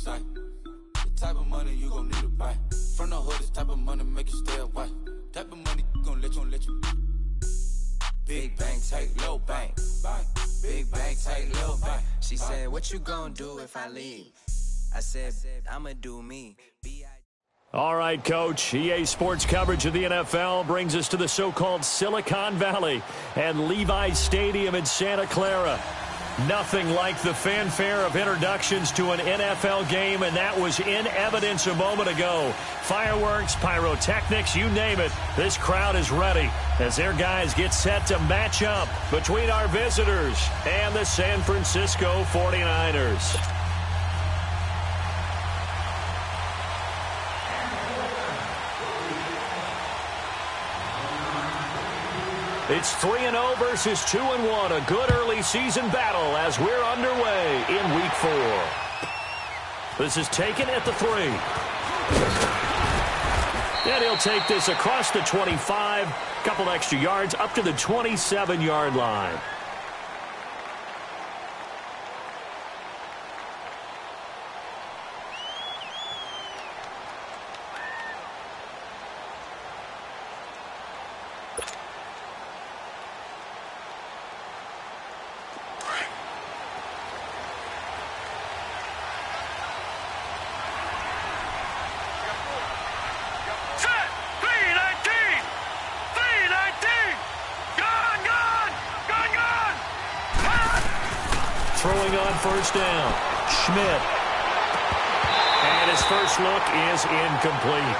sight. The type of money you gon' need to buy. From the hood, this type of money make you stay away. Type of money gon' let you. Big bang, take low bang. Big bang, take low bang. She said, what you gonna do if I leave? I said, I'ma do me. All right, Coach. EA Sports coverage of the NFL brings us to the so-called Silicon Valley and Levi's Stadium in Santa Clara. Nothing like the fanfare of introductions to an NFL game, and that was in evidence a moment ago. Fireworks, pyrotechnics, you name it. This crowd is ready as their guys get set to match up between our visitors and the San Francisco 49ers. It's 3-0 versus 2-1, a good early season battle as we're underway in Week 4. This is taken at the 3. And he'll take this across the 25, couple extra yards up to the 27-yard line. Throwing on first down, Schmidt. And his first look is incomplete.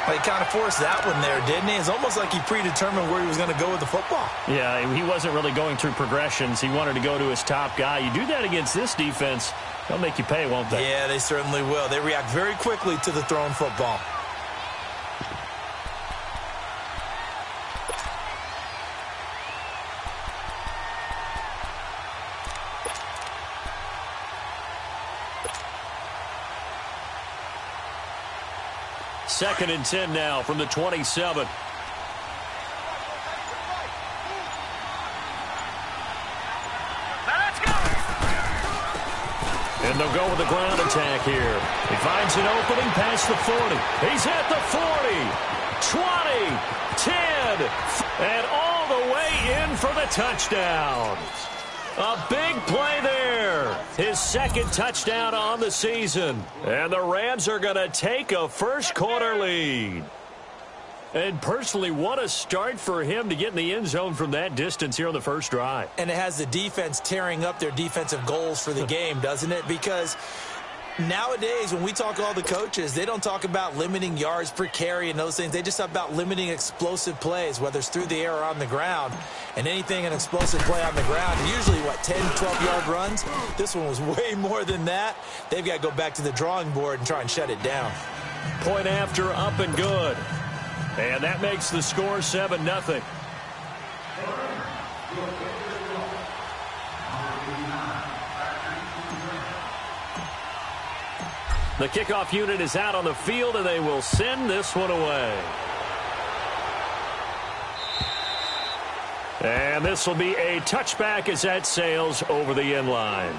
Well, he kind of forced that one there, didn't he? It's almost like he predetermined where he was going to go with the football. Yeah, he wasn't really going through progressions. He wanted to go to his top guy. You do that against this defense, they'll make you pay, won't they? Yeah, they certainly will. They react very quickly to the thrown football. Second and 10 now from the 27. And they'll go with the ground attack here. He finds an opening past the 40. He's at the 40, 20, 10, and all the way in for the touchdown. A big play there. His second touchdown on the season. And the Rams are going to take a first-quarter lead. And personally, what a start for him to get in the end zone from that distance here on the first drive. And it has the defense tearing up their defensive goals for the game, doesn't it? Because nowadays, when we talk to all the coaches, they don't talk about limiting yards per carry and those things. They just talk about limiting explosive plays, whether it's through the air or on the ground. And anything an explosive play on the ground, usually, 10, 12-yard runs? This one was way more than that. They've got to go back to the drawing board and try and shut it down. Point after, up and good. And that makes the score 7-0. The kickoff unit is out on the field, and they will send this one away. And this will be a touchback as that sails over the end line.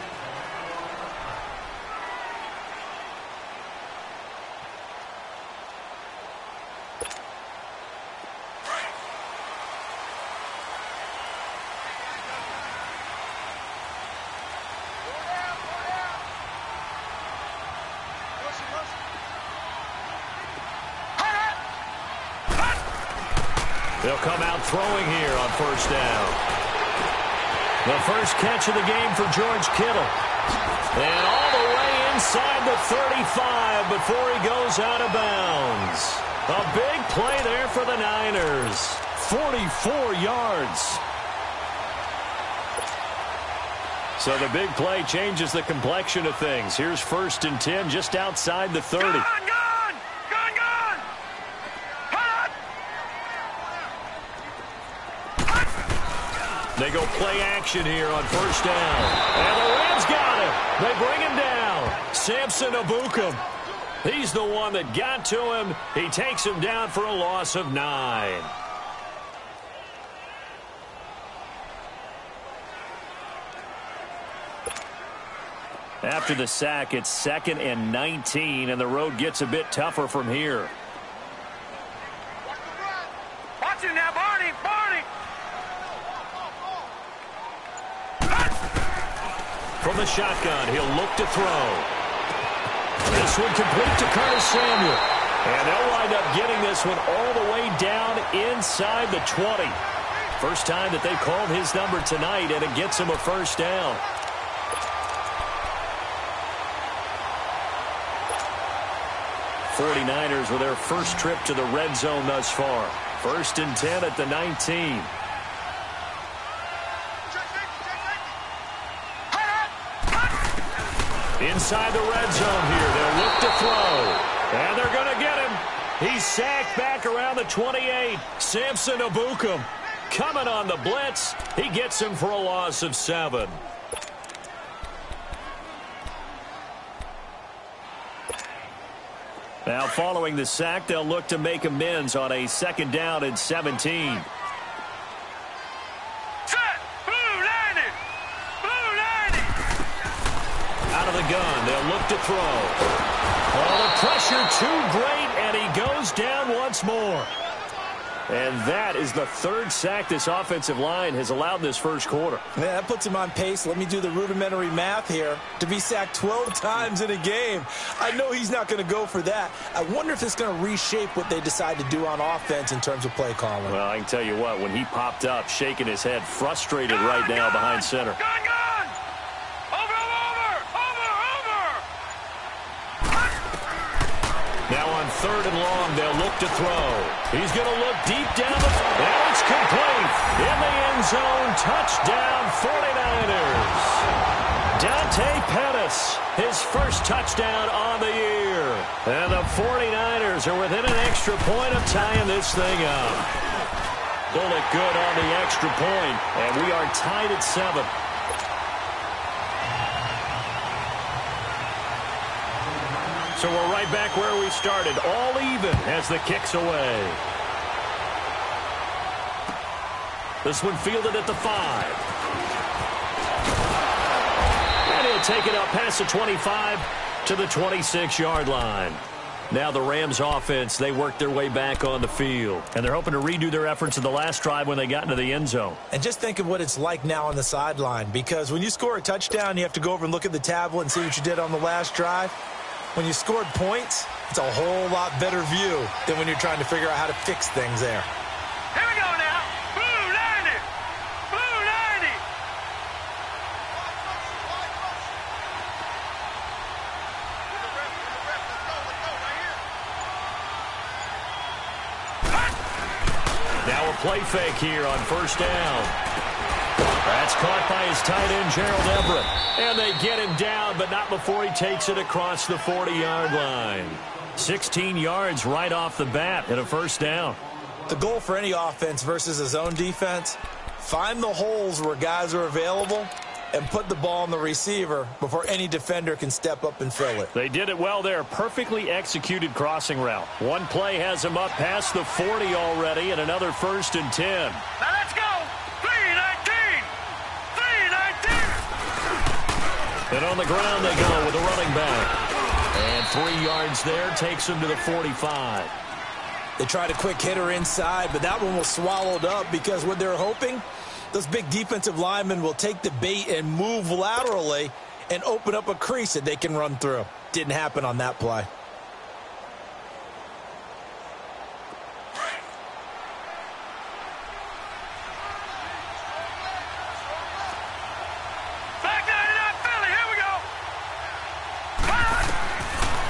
They'll come out throwing here on first down. The first catch of the game for George Kittle. And all the way inside the 35 before he goes out of bounds. A big play there for the Niners. 44 yards. So the big play changes the complexion of things. Here's first and 10 just outside the 30. They go play action here on first down. And the Rams got him. They bring him down. Samson Ebukam. He's the one that got to him. He takes him down for a loss of 9. After the sack, it's 2nd and 19, and the road gets a bit tougher from here. Watch it now, Barney! Barney! From the shotgun, he'll look to throw. This one complete to Curtis Samuel. And they'll wind up getting this one all the way down inside the 20. First time that they called his number tonight, and it gets him a first down. '49ers with their first trip to the red zone thus far. 1st and 10 at the 19. Inside the red zone here. They'll look to throw. And they're going to get him. He's sacked back around the 28. Samson Abukum coming on the blitz. He gets him for a loss of 7. Now following the sack, they'll look to make amends on a 2nd down and 17. Out of the gun, they'll look to throw. Oh, the pressure too great, and he goes down once more. And that is the 3rd sack this offensive line has allowed this first quarter. Yeah, that puts him on pace. Let me do the rudimentary math here. To be sacked 12 times in a game, I know he's not going to go for that. I wonder if it's going to reshape what they decide to do on offense in terms of play calling. Well, I can tell you what, when he popped up, shaking his head, frustrated right now behind center. Now on 3rd and long, they'll look to throw. He's going to look deep down the field. And it's complete. In the end zone, touchdown 49ers. Dante Pettis, his first touchdown on the year. And the 49ers are within an extra point of tying this thing up. Bullet good on the extra point, and we are tied at 7. So we're right back where we started, all even as the kick's away. This one fielded at the 5. And he'll take it up past the 25 to the 26-yard line. Now the Rams offense, they work their way back on the field. And they're hoping to redo their efforts in the last drive when they got into the end zone. And just think of what it's like now on the sideline. Because when you score a touchdown, you have to go over and look at the tablet and see what you did on the last drive. When you scored points, it's a whole lot better view than when you're trying to figure out how to fix things there. Here we go now. Blue 90. Blue 90. Now a play fake here on 1st down. That's caught by his tight end, Gerald Everett. And they get him down, but not before he takes it across the 40-yard line. 16 yards right off the bat and a first down. The goal for any offense versus a zone defense, find the holes where guys are available and put the ball on the receiver before any defender can step up and fill it. They did it well there. Perfectly executed crossing route. One play has him up past the 40 already and another 1st and 10. Now let's go. 319. 319. And on the ground they go with a running back. And 3 yards there takes him to the 45. They tried a quick hitter inside, but that one was swallowed up because what they're hoping, those big defensive linemen will take the bait and move laterally and open up a crease that they can run through. Didn't happen on that play.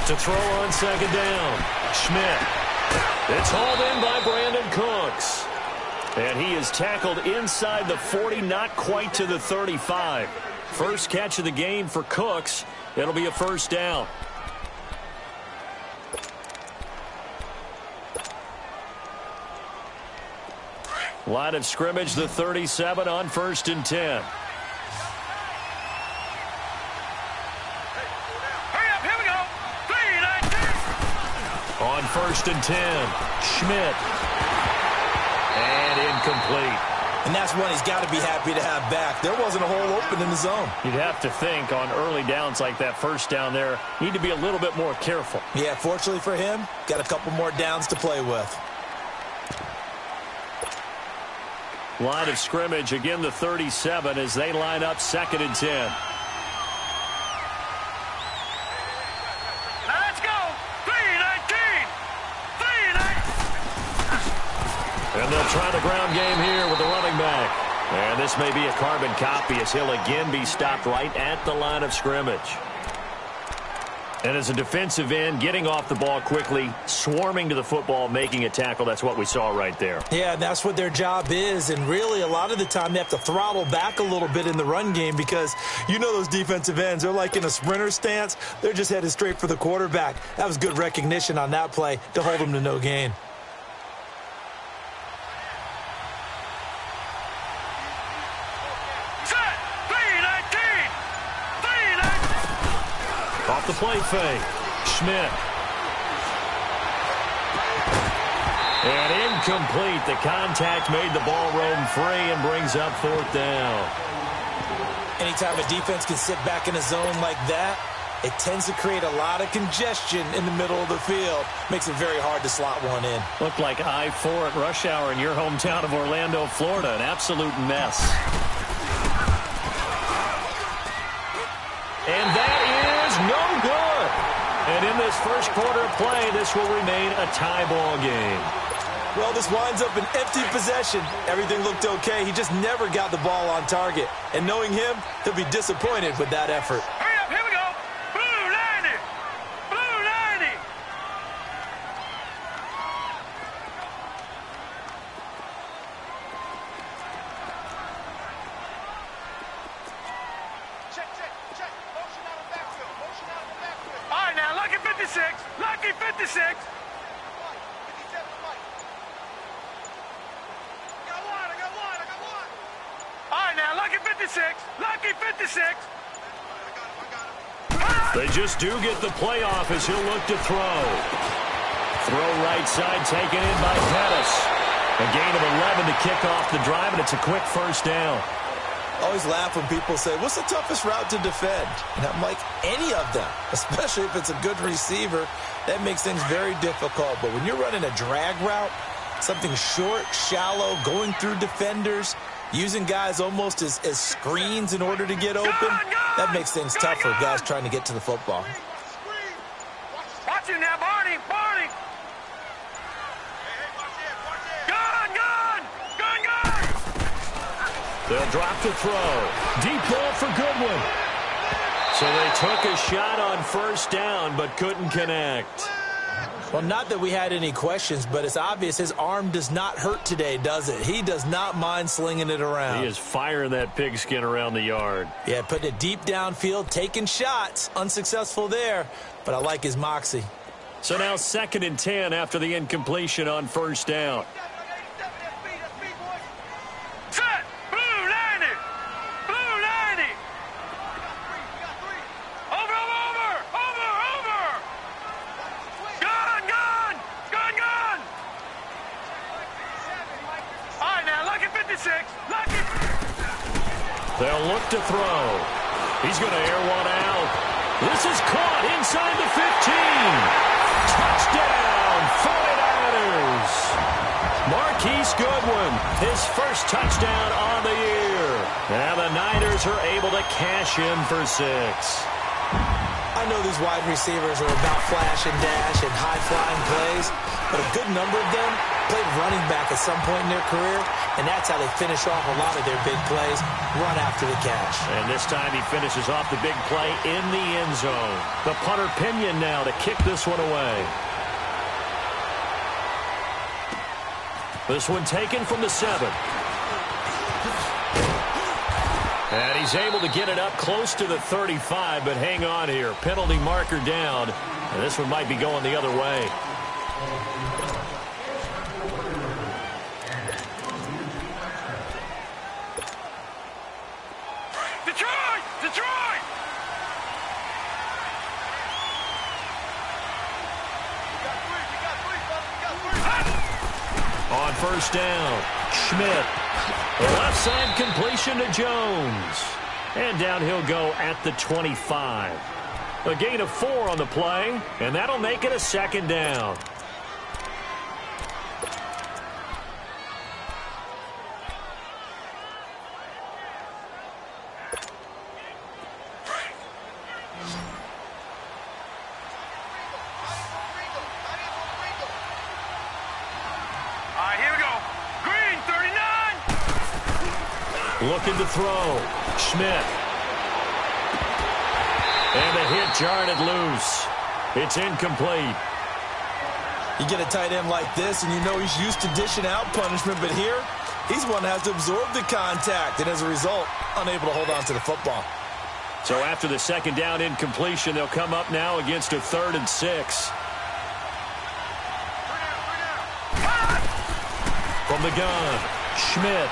To throw on 2nd down. Schmidt. It's hauled in by Brandon Cooks. And he is tackled inside the 40, not quite to the 35. First catch of the game for Cooks. It'll be a first down. Line of scrimmage, the 37 on 1st and 10. On 1st and 10, Schmidt. And incomplete. And that's one he's got to be happy to have back. There wasn't a hole open in the zone. You'd have to think on early downs like that first down there, need to be a little bit more careful. Yeah, fortunately for him, got a couple more downs to play with. Line of scrimmage, again the 37 as they line up 2nd and 10. Now let's go. 3-19. 3-19. And they'll try the ground game here with the running back. And this may be a carbon copy as he'll again be stopped right at the line of scrimmage. And as a defensive end, getting off the ball quickly, swarming to the football, making a tackle, that's what we saw right there. Yeah, that's what their job is. And really, a lot of the time, they have to throttle back a little bit in the run game because you know those defensive ends, they're like in a sprinter stance. They're just headed straight for the quarterback. That was good recognition on that play to hold them to no gain. Off the play fake. Schmidt. And incomplete. The contact made the ball roam free and brings up 4th down. Anytime a defense can sit back in a zone like that, it tends to create a lot of congestion in the middle of the field. Makes it very hard to slot one in. Looked like I-4 at rush hour in your hometown of Orlando, Florida. An absolute mess. And that is no good. And in this first quarter of play, this will remain a tie ball game. Well, this winds up an empty possession. Everything looked okay. He just never got the ball on target. And knowing him, he'll be disappointed with that effort. Hurry up, here we go. Blue 90. Blue 90. Check. Motion out of the backfield. All right, now, lucky 56. Lucky 56. All right, now, lucky 56. Lucky 56. They just do get the playoff as he'll look to throw. Throw right side taken in by Pettis. A gain of 11 to kick off the drive, and it's a quick first down. Always laugh when people say, what's the toughest route to defend? And I'm like, any of them, especially if it's a good receiver. That makes things very difficult. But when you're running a drag route, something short, shallow, going through defenders, using guys almost as screens in order to get open, that makes things tough for guys trying to get to the football. Watch it now, Barney. They'll drop the throw. Deep ball for Goodwin. So they took a shot on first down but couldn't connect. Well, not that we had any questions, but it's obvious his arm does not hurt today, does it? He does not mind slinging it around. He is firing that pigskin around the yard. Yeah, putting it deep downfield, taking shots. Unsuccessful there, but I like his moxie. So now 2nd and 10 after the incompletion on first down. Set. Blue 90. Blue 90. Over. Gun. All right, now, lucky 56. Lucky. They'll look to throw. He's going to air one out. This is caught inside the 15. Touchdown, 49ers. Marquise Goodwin, his first touchdown on the year. And the Niners are able to cash in for 6. I know these wide receivers are about flash and dash and high-flying plays, but a good number of them played running back at some point in their career, and that's how they finish off a lot of their big plays, run after the catch. And this time he finishes off the big play in the end zone. The punter Pinion now to kick this one away. This one taken from the 7. And he's able to get it up close to the 35, but hang on here. Penalty marker down, and this one might be going the other way. Detroit! On first down, Schmidt The left side completion to Jones. And down he'll go at the 25. A gain of 4 on the play, and that'll make it a second down. Looking to throw. Schmidt. And the hit jarred it loose. It's incomplete. You get a tight end like this, and you know he's used to dishing out punishment, but here, he's one that has to absorb the contact, and as a result, unable to hold on to the football. So after the second down incompletion, they'll come up now against a 3rd and 6. From the gun, Schmidt.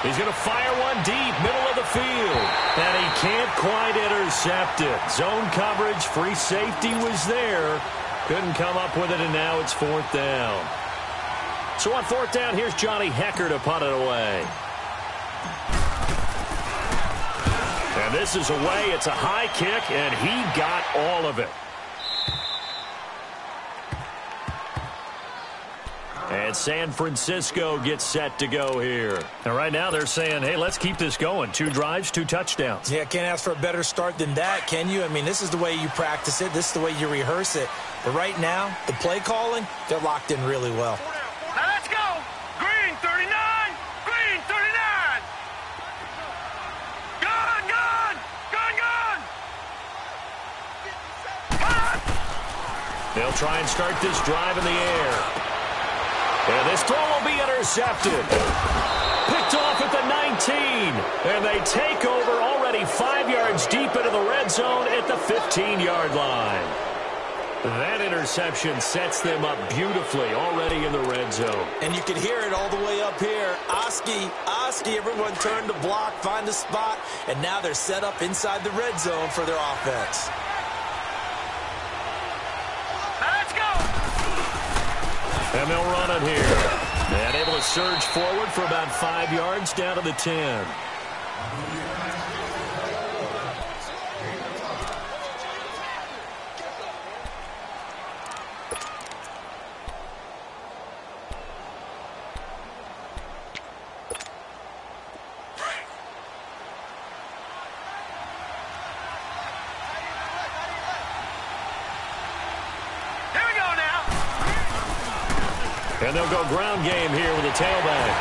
He's going to fire one deep, middle of the field. And he can't quite intercept it. Zone coverage, free safety was there. Couldn't come up with it, and now it's 4th down. So on 4th down, here's Johnny Hecker to punt it away. And this is away. It's a high kick, and he got all of it. And San Francisco gets set to go here. And right now they're saying, hey, let's keep this going. 2 drives, 2 touchdowns. Yeah, can't ask for a better start than that, can you? I mean, this is the way you practice it. This is the way you rehearse it. But right now, the play calling, they're locked in really well. Now let's go. Green 39. Green 39. Gun, gun. Gun, gun. They'll try and start this drive in the air. And this throw will be intercepted. Picked off at the 19. And they take over already 5 yards deep into the red zone at the 15-yard line. That interception sets them up beautifully already in the red zone. And you can hear it all the way up here. Oski, everyone turned to block, find a spot, and now they're set up inside the red zone for their offense. And they'll run it here. And able to surge forward for about 5 yards down to the 10. And they'll go ground game here with a tailback.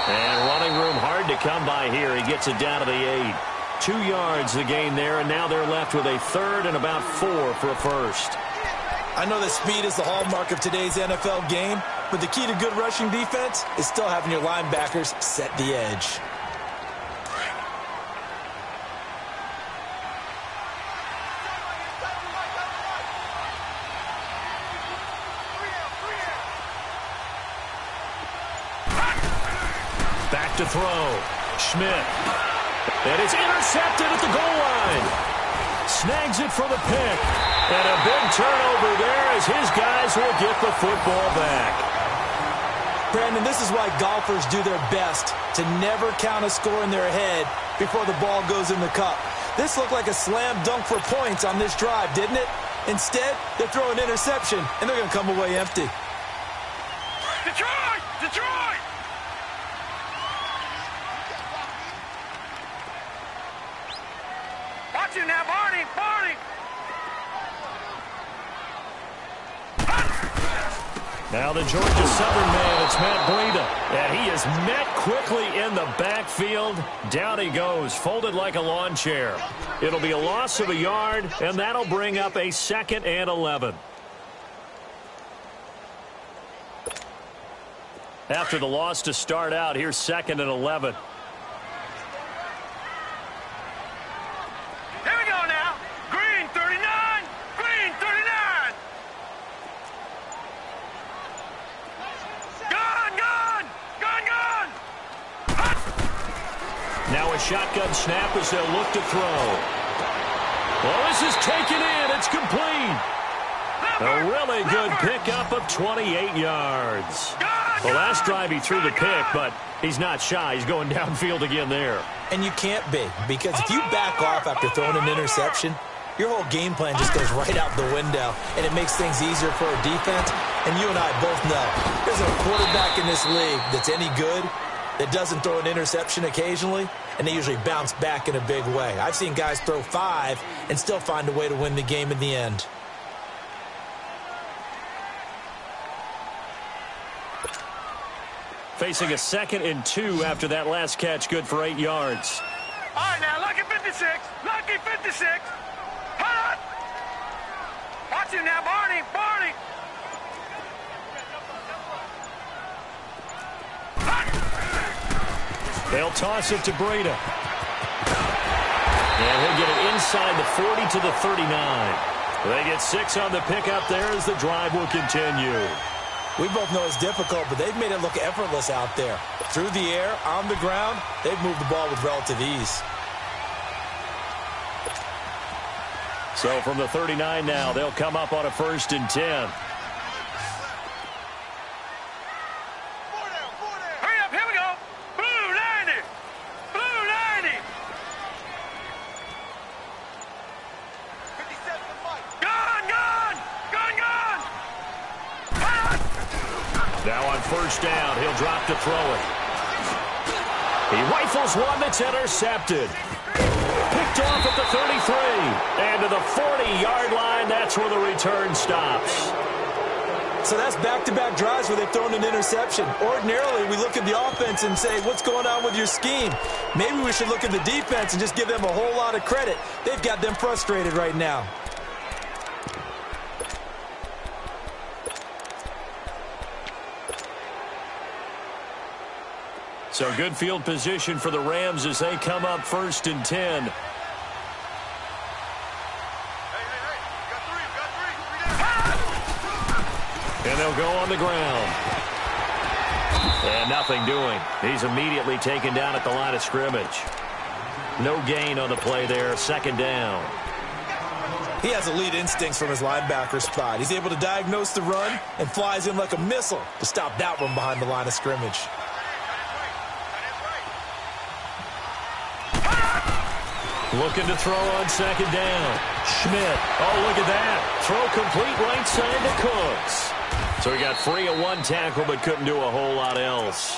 And running room hard to come by here. He gets it down to the 8. 2 yards the gain there, and now they're left with a 3rd and about 4 for a first. I know that speed is the hallmark of today's NFL game, but the key to good rushing defense is still having your linebackers set the edge. To throw. Schmidt. And it's intercepted at the goal line. Snags it for the pick. And a big turnover there as his guys will get the football back. Brandon, this is why golfers do their best to never count a score in their head before the ball goes in the cup. This looked like a slam dunk for points on this drive, didn't it? Instead, they throw an interception, and they're going to come away empty. Detroit! Detroit! Watch it now, Barney! Barney! Now the Georgia Southern man, it's Matt Breida. And he is met quickly in the backfield. Down he goes, folded like a lawn chair. It'll be a loss of a yard, and that'll bring up a 2nd and 11. After the loss to start out, here's 2nd and 11. Here we go now. Green 39. Green 39. Gun, gun. Gun, gun. Now a shotgun snap as they'll look to throw. Well, this is taken in. It's complete. A really good pickup of 28 yards. Gun, Well, last drive he threw the pick, but he's not shy. He's going downfield again there. And you can't be, because if you back off after throwing an interception, your whole game plan just goes right out the window, and it makes things easier for a defense. And you and I both know there's a quarterback in this league that's any good that doesn't throw an interception occasionally, and they usually bounce back in a big way. I've seen guys throw 5 and still find a way to win the game in the end. Facing a 2nd and 2 after that last catch, good for 8 yards. All right, now, lucky 56. Lucky 56. Hold on. Watch him now, Barney. Barney. They'll toss it to Breda. And he'll get it inside the 40 to the 39. They get 6 on the pickup there as the drive will continue. We both know it's difficult, but they've made it look effortless out there. Through the air, on the ground, they've moved the ball with relative ease. So from the 39 now, they'll come up on a 1st and 10. Hurry up, here we go. Blue 90. Blue 90. 57 to Mike. Gone, gone. Gone, gone. Now on 1st down, he'll drop to throw it. He rifles one that's intercepted. Picked off at the 33. And to the 40-yard line, that's where the return stops. So that's back-to-back drives where they've thrown an interception. Ordinarily, we look at the offense and say, what's going on with your scheme? Maybe we should look at the defense and just give them a whole lot of credit. They've got them frustrated right now. So good field position for the Rams as they come up 1st and 10. And they'll go on the ground. And nothing doing. He's immediately taken down at the line of scrimmage. No gain on the play there. 2nd down. He has elite instincts from his linebacker spot. He's able to diagnose the run and flies in like a missile to stop that one behind the line of scrimmage. Looking to throw on 2nd down. Schmidt. Oh, look at that. Throw complete right side to Cooks. So he got free of 1 tackle but couldn't do a whole lot else.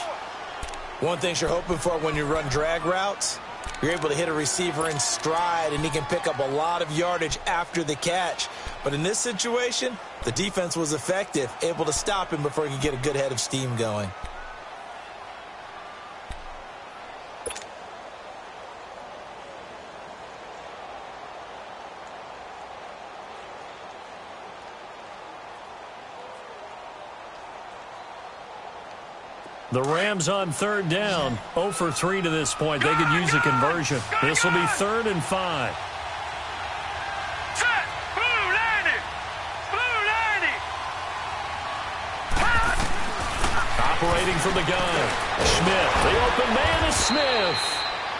One thing you're hoping for when you run drag routes, you're able to hit a receiver in stride and he can pick up a lot of yardage after the catch. But in this situation, the defense was effective, able to stop him before he could get a good head of steam going. The Rams on 3rd down. 0 for 3 to this point. They could use a conversion. This will be 3rd and 5. Set. Blue 90. Blue 90. Operating from the gun. Schmidt. The open man is Smith.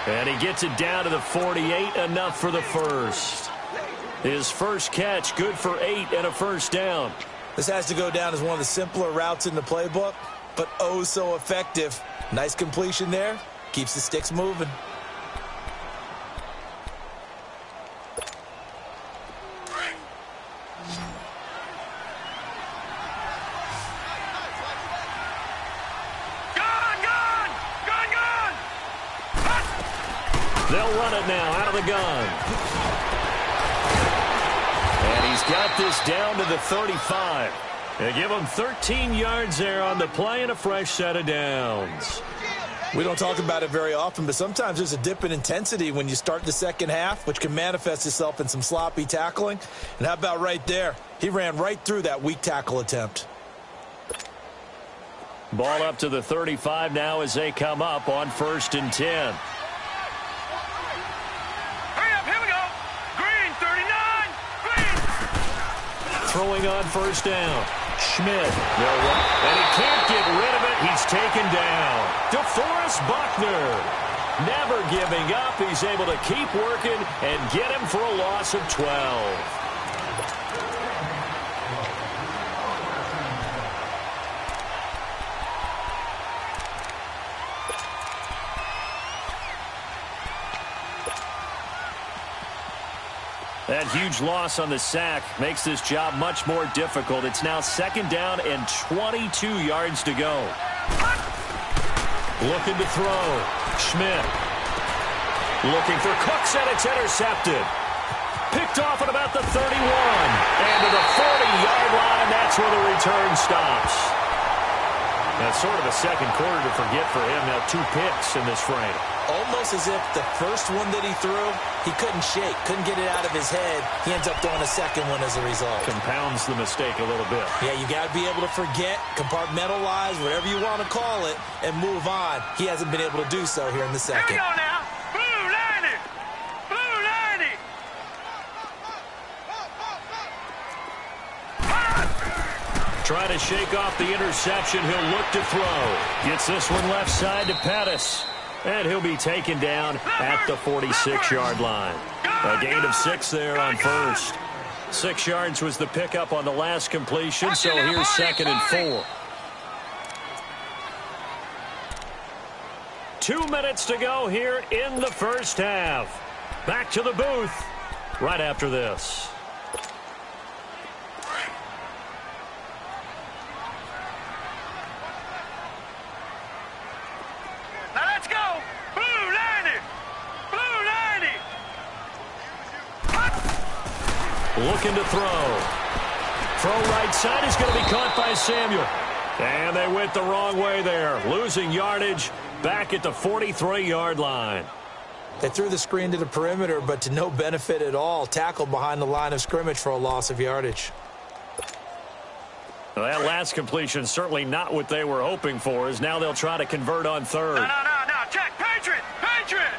And he gets it down to the 48. Enough for the first. His first catch, good for 8 and a 1st down. This has to go down as one of the simpler routes in the playbook, but oh so effective. Nice completion there. Keeps the sticks moving. They'll run it now out of the gun. And he's got this down to the 35. They give him 13 yards there on the play and a fresh set of downs. We don't talk about it very often, but sometimes there's a dip in intensity when you start the second half, which can manifest itself in some sloppy tackling. And how about right there? He ran right through that weak tackle attempt. Ball up to the 35 now as they come up on 1st and 10. Throwing on 1st down. Schmidt. And he can't get rid of it. He's taken down. DeForest Buckner. Never giving up. He's able to keep working and get him for a loss of 12. That huge loss on the sack makes this job much more difficult. It's now 2nd down and 22 yards to go. Looking to throw. Schmidt. Looking for Cooks, and it's intercepted. Picked off at about the 31. And to the 40-yard line, that's where the return stops. Now, sort of a second quarter to forget for him. Now 2 picks in this frame. Almost as if the first one that he threw, he couldn't shake, couldn't get it out of his head. He ends up throwing a second one as a result. Compounds the mistake a little bit. Yeah, you got to be able to forget, compartmentalize, whatever you want to call it, and move on. He hasn't been able to do so here in the second. Here we go now. Blue 90. Blue 90. Trying to shake off the interception. He'll look to throw. Gets this one left side to Pettis. And he'll be taken down at the 46-yard line. A gain of 6 there on first. 6 yards was the pickup on the last completion, so here's 2nd and 4. 2 minutes to go here in the first half. Back to the booth right after this. Looking to throw. Throw right side is going to be caught by Samuel. And they went the wrong way there. Losing yardage back at the 43-yard line. They threw the screen to the perimeter, but to no benefit at all. Tackled behind the line of scrimmage for a loss of yardage. Well, that last completion certainly not what they were hoping for, as now they'll try to convert on 3rd. No. Check. Patriot. Patriot.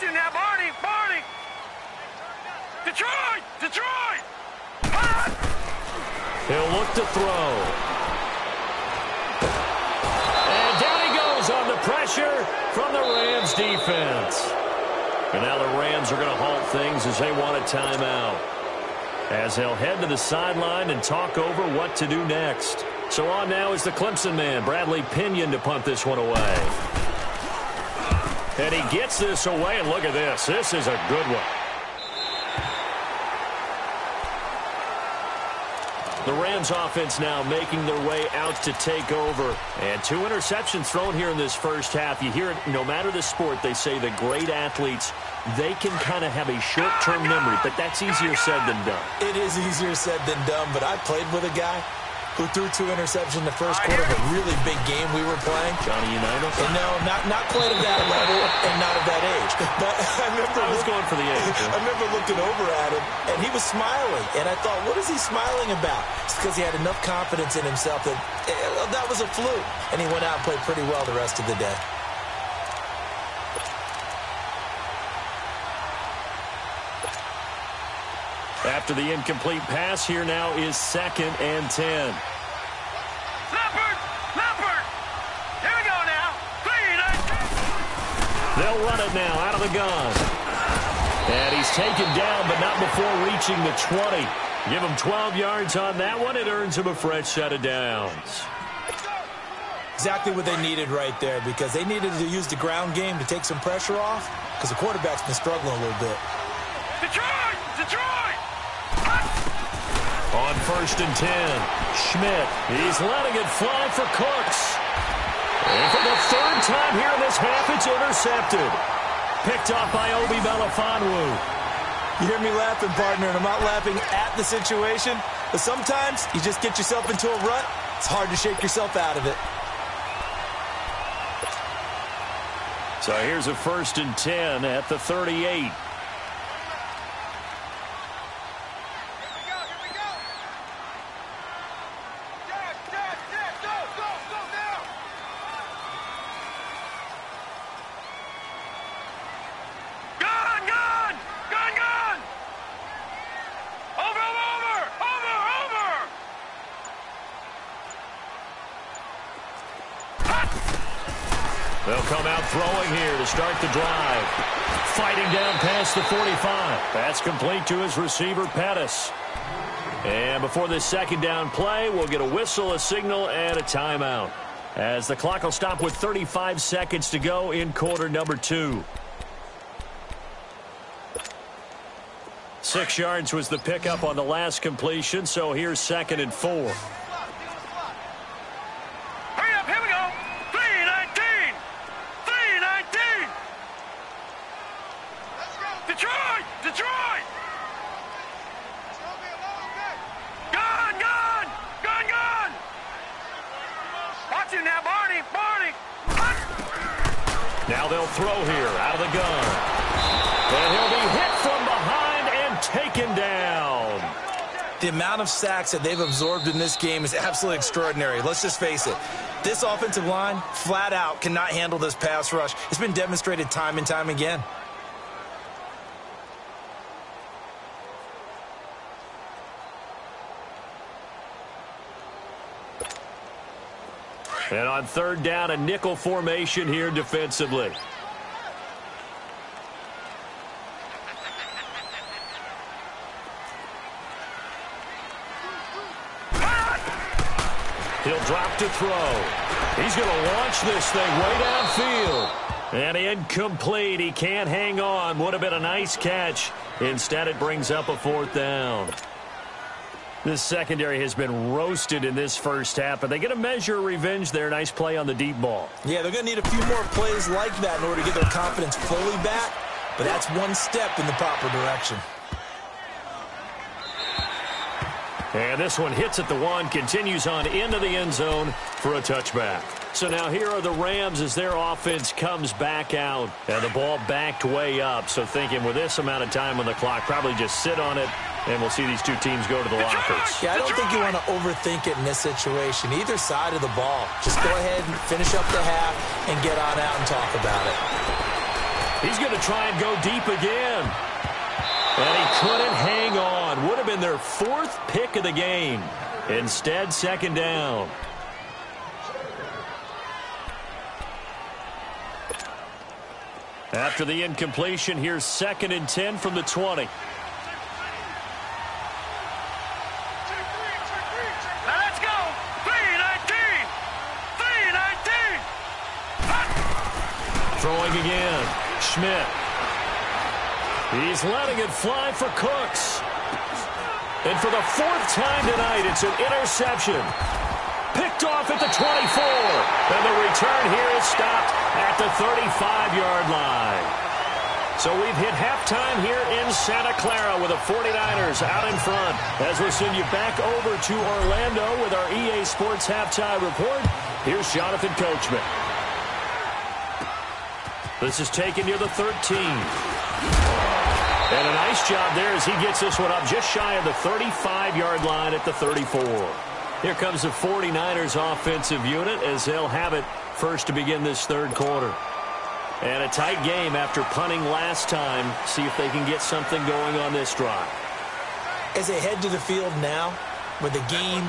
Now, Barney! Detroit! He'll look to throw. And down he goes on the pressure from the Rams defense. And now the Rams are going to halt things as they want a timeout, as they'll head to the sideline and talk over what to do next. So on now is the Clemson man, Bradley Pinion, to punt this one away. And he gets this away, and look at this. This is a good one. The Rams offense now making their way out to take over. And 2 interceptions thrown here in this first half. You hear it, no matter the sport, they say the great athletes, they can kind of have a short-term memory, but that's easier said than done. It is easier said than done, but I played with a guy who threw 2 interceptions in the first quarter of a really big game we were playing. Johnny Unitas? And no, not quite of that level and not of that age. But I was going for the age. I remember looking over at him, and he was smiling. And I thought, what is he smiling about? It's because he had enough confidence in himself that that was a fluke. And he went out and played pretty well the rest of the day. After the incomplete pass, here now is 2nd and 10. Leopard! Here we go now. Clean it. They'll run it now out of the gun. And he's taken down, but not before reaching the 20. Give him 12 yards on that one. It earns him a fresh set of downs. Exactly what they needed right there, because they needed to use the ground game to take some pressure off, because the quarterback's been struggling a little bit. Detroit! On 1st and 10, Schmidt. He's letting it fly for Cooks. And for the 3rd time here in this half, it's intercepted. Picked off by Obi Melifonwu. You hear me laughing, partner, and I'm not laughing at the situation, but sometimes you just get yourself into a rut. It's hard to shake yourself out of it. So here's a 1st and 10 at the 38. They'll come out throwing here to start the drive. fighting down past the 45. That's complete to his receiver, Pettis. And before this second down play, we'll get a whistle, a signal, and a timeout, as the clock will stop with 35 seconds to go in quarter number 2. 6 yards was the pickup on the last completion, so here's 2nd and 4. Hurry up, here we go. 3-19. 3-19. Detroit! Detroit! Gun! Gun! Gun! Gun! Watch him now, Barney! Barney! Now they'll throw here out of the gun. And he'll be hit from behind and taken down. The amount of sacks that they've absorbed in this game is absolutely extraordinary. Let's just face it. This offensive line, flat out, cannot handle this pass rush. It's been demonstrated time and time again. And on 3rd down, a nickel formation here defensively. He'll drop to throw. He's going to launch this thing way downfield. And incomplete. He can't hang on. Would have been a nice catch. Instead, it brings up a 4th down. This secondary has been roasted in this first half, but they get a measure of revenge there. Nice play on the deep ball. Yeah, they're going to need a few more plays like that in order to get their confidence fully back, but that's one step in the proper direction. And this one hits at the 1, continues on into the end zone for a touchback. So now here are the Rams as their offense comes back out. And the ball backed way up. So thinking with this amount of time on the clock, probably just sit on it, and we'll see these two teams go to the lockers. Yeah, I don't think you want to overthink it in this situation. Either side of the ball. Just go ahead and finish up the half and get on out and talk about it. He's going to try and go deep again. And he couldn't hang on. Would have been their 4th pick of the game. Instead, 2nd down. After the incompletion, here's 2nd and 10 from the 20. Now let's go. 3-19. 3-19. Throwing again. Schmidt. He's letting it fly for Cooks. And for the 4th time tonight, it's an interception. Picked off at the 24. And the return here is stopped at the 35-yard line. So we've hit halftime here in Santa Clara with the 49ers out in front. As we'll send you back over to Orlando with our EA Sports Halftime Report, here's Jonathan Coachman. This is taken near the 13. And a nice job there as he gets this one up just shy of the 35-yard line at the 34. Here comes the 49ers offensive unit as they'll have it first to begin this 3rd quarter. And a tight game after punting last time. See if they can get something going on this drive. As they head to the field now, with the game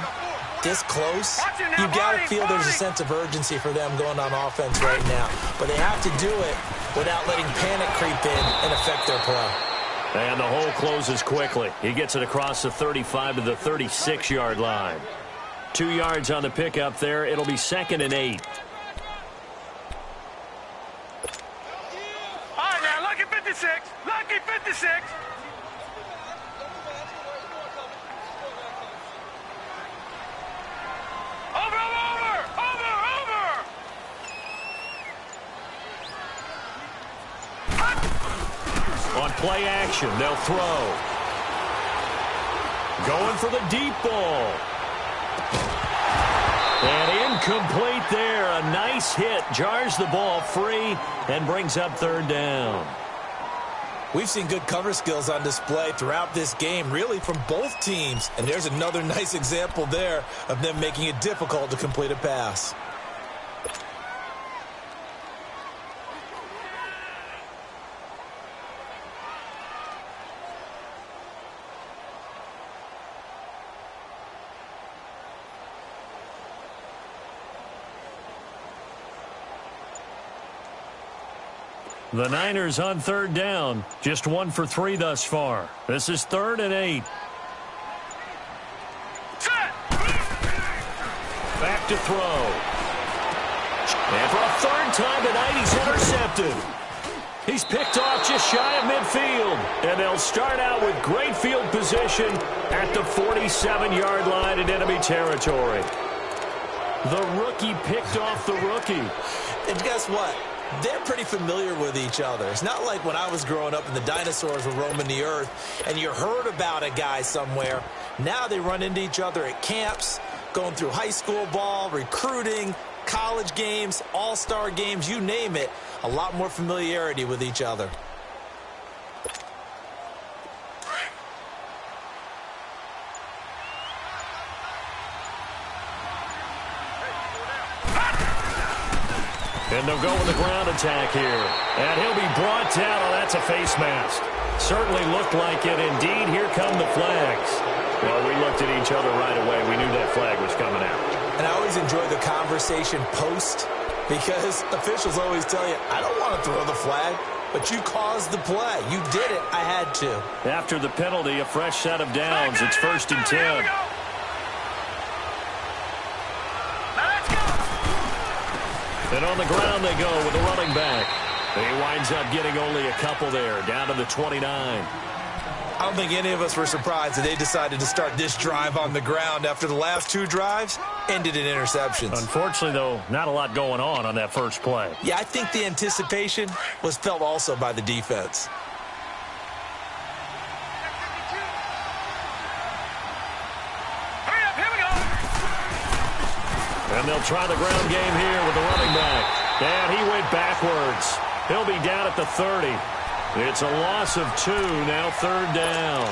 this close, you've got to feel there's a sense of urgency for them going on offense right now. But they have to do it without letting panic creep in and affect their play. And the hole closes quickly. He gets it across the 35 to the 36-yard line. 2 yards on the pickup there. It'll be 2nd and 8. All right, now, lucky 56. Lucky 56. Over. On play action, they'll throw. Going for the deep ball. And incomplete there. A nice hit. Jars the ball free and brings up 3rd down. We've seen good cover skills on display throughout this game, really from both teams. And there's another nice example there of them making it difficult to complete a pass. The Niners on third down. Just 1 for 3 thus far. This is 3rd and 8. Back to throw. And for a 3rd time tonight, he's intercepted. He's picked off just shy of midfield. And they'll start out with great field position at the 47-yard line in enemy territory. The rookie picked off the rookie. And guess what? They're pretty familiar with each other. It's not like when I was growing up and the dinosaurs were roaming the earth and you heard about a guy somewhere. Now they run into each other at camps, going through high school ball, recruiting, college games, all-star games, you name it. A lot more familiarity with each other. And they'll go with the ground attack here. And he'll be brought down. Oh, that's a face mask. Certainly looked like it. Indeed, here come the flags. Well, we looked at each other right away. We knew that flag was coming out. And I always enjoy the conversation post because officials always tell you, I don't want to throw the flag, but you caused the play. You did it. I had to. After the penalty, a fresh set of downs. It's 1st and 10. And on the ground they go with the running back. He winds up getting only a couple there, down to the 29. I don't think any of us were surprised that they decided to start this drive on the ground after the last 2 drives ended in interceptions. Unfortunately, though, not a lot going on that first play. Yeah, I think the anticipation was felt also by the defense. And they'll try the ground game here with the running back. And he went backwards. He'll be down at the 30. It's a loss of 2, now 3rd down.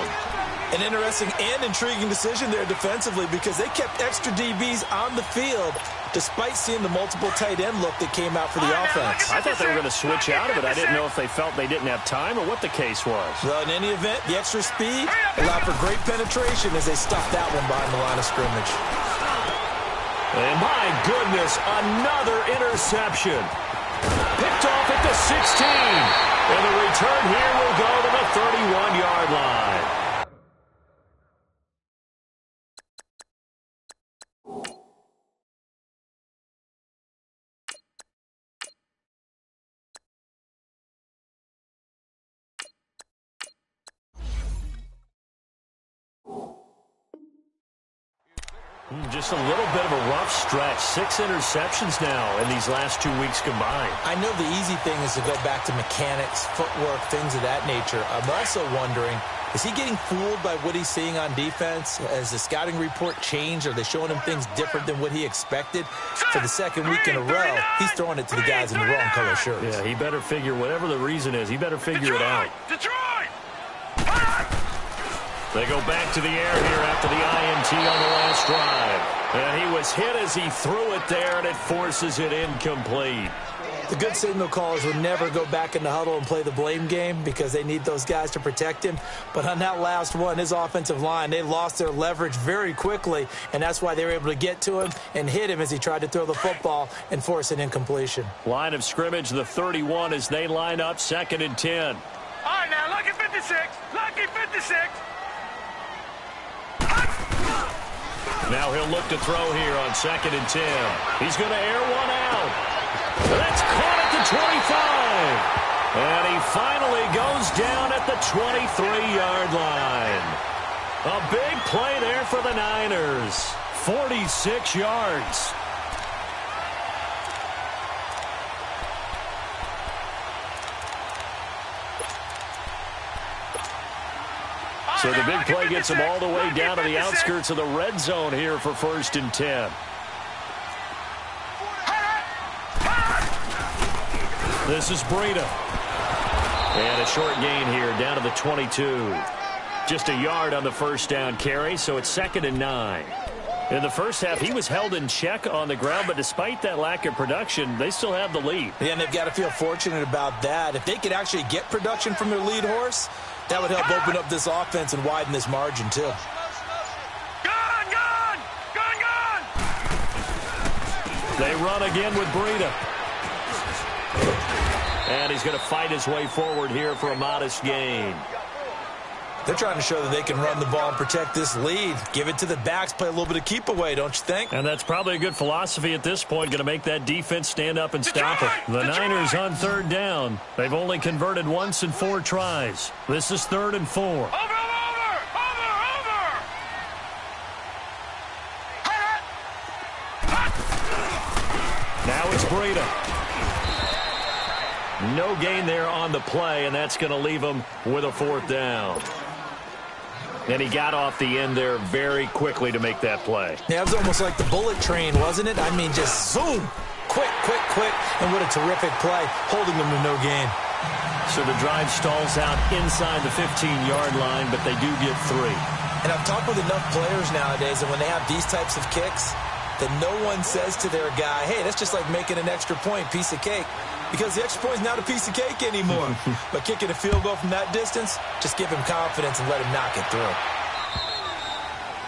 An interesting and intriguing decision there defensively because they kept extra DBs on the field despite seeing the multiple tight end look that came out for the offense. I thought they were going to switch out of it. I didn't know if they felt they didn't have time or what the case was. Well, in any event, the extra speed allowed for great penetration as they stuffed that one behind the line of scrimmage. And my goodness, another interception. Picked off at the 16. And the return here will go to the 31-yard line. Just a little bit of a rough stretch. 6 interceptions now in these last 2 weeks combined. I know the easy thing is to go back to mechanics, footwork, things of that nature. I'm also wondering, is he getting fooled by what he's seeing on defense? Has the scouting report changed? Are they showing him things different than what he expected? For the 2nd week in a row, he's throwing it to the guys in the wrong color shirts. Yeah, he better figure, whatever the reason is, he better figure it out. Detroit! They go back to the air here after the INT on the last drive. And he was hit as he threw it there, and it forces it incomplete. The good signal callers would never go back in the huddle and play the blame game because they need those guys to protect him. But on that last one, his offensive line, they lost their leverage very quickly, and that's why they were able to get to him and hit him as he tried to throw the football and force an incompletion. Line of scrimmage, the 31, as they line up 2nd and 10. All right, now, lucky 56. Lucky 56. Now he'll look to throw here on 2nd and 10. He's going to air one out. That's caught at the 25. And he finally goes down at the 23-yard line. A big play there for the Niners. 46 yards. So the big play gets him all the way down to the outskirts of the red zone here for 1st and 10. This is Breida. And a short gain here down to the 22. Just a yard on the first down carry, so it's 2nd and 9. In the first half, he was held in check on the ground, but despite that lack of production, they still have the lead. Yeah, and they've got to feel fortunate about that. If they could actually get production from their lead horse, that would help open up this offense and widen this margin, too. Gone! They run again with Breida. And he's going to fight his way forward here for a modest gain. They're trying to show that they can run the ball and protect this lead. Give it to the backs, play a little bit of keep away, don't you think? And that's probably a good philosophy at this point, going to make that defense stand up and stop it. The Niners on third down. They've only converted once in 4 tries. This is 3rd and 4. Over! Now it's Breda. No gain there on the play, and that's going to leave him with a 4th down. And he got off the end there very quickly to make that play. Yeah, it was almost like the bullet train, wasn't it? I mean, just zoom. Quick. And what a terrific play, holding them to no gain. So the drive stalls out inside the 15-yard line, but they do get 3. And I've talked with enough players nowadays, and when they have these types of kicks, that no one says to their guy, hey, that's just like making an extra point, piece of cake. Because the extra point is not a piece of cake anymore. But kicking a field goal from that distance, just give him confidence and let him knock it through.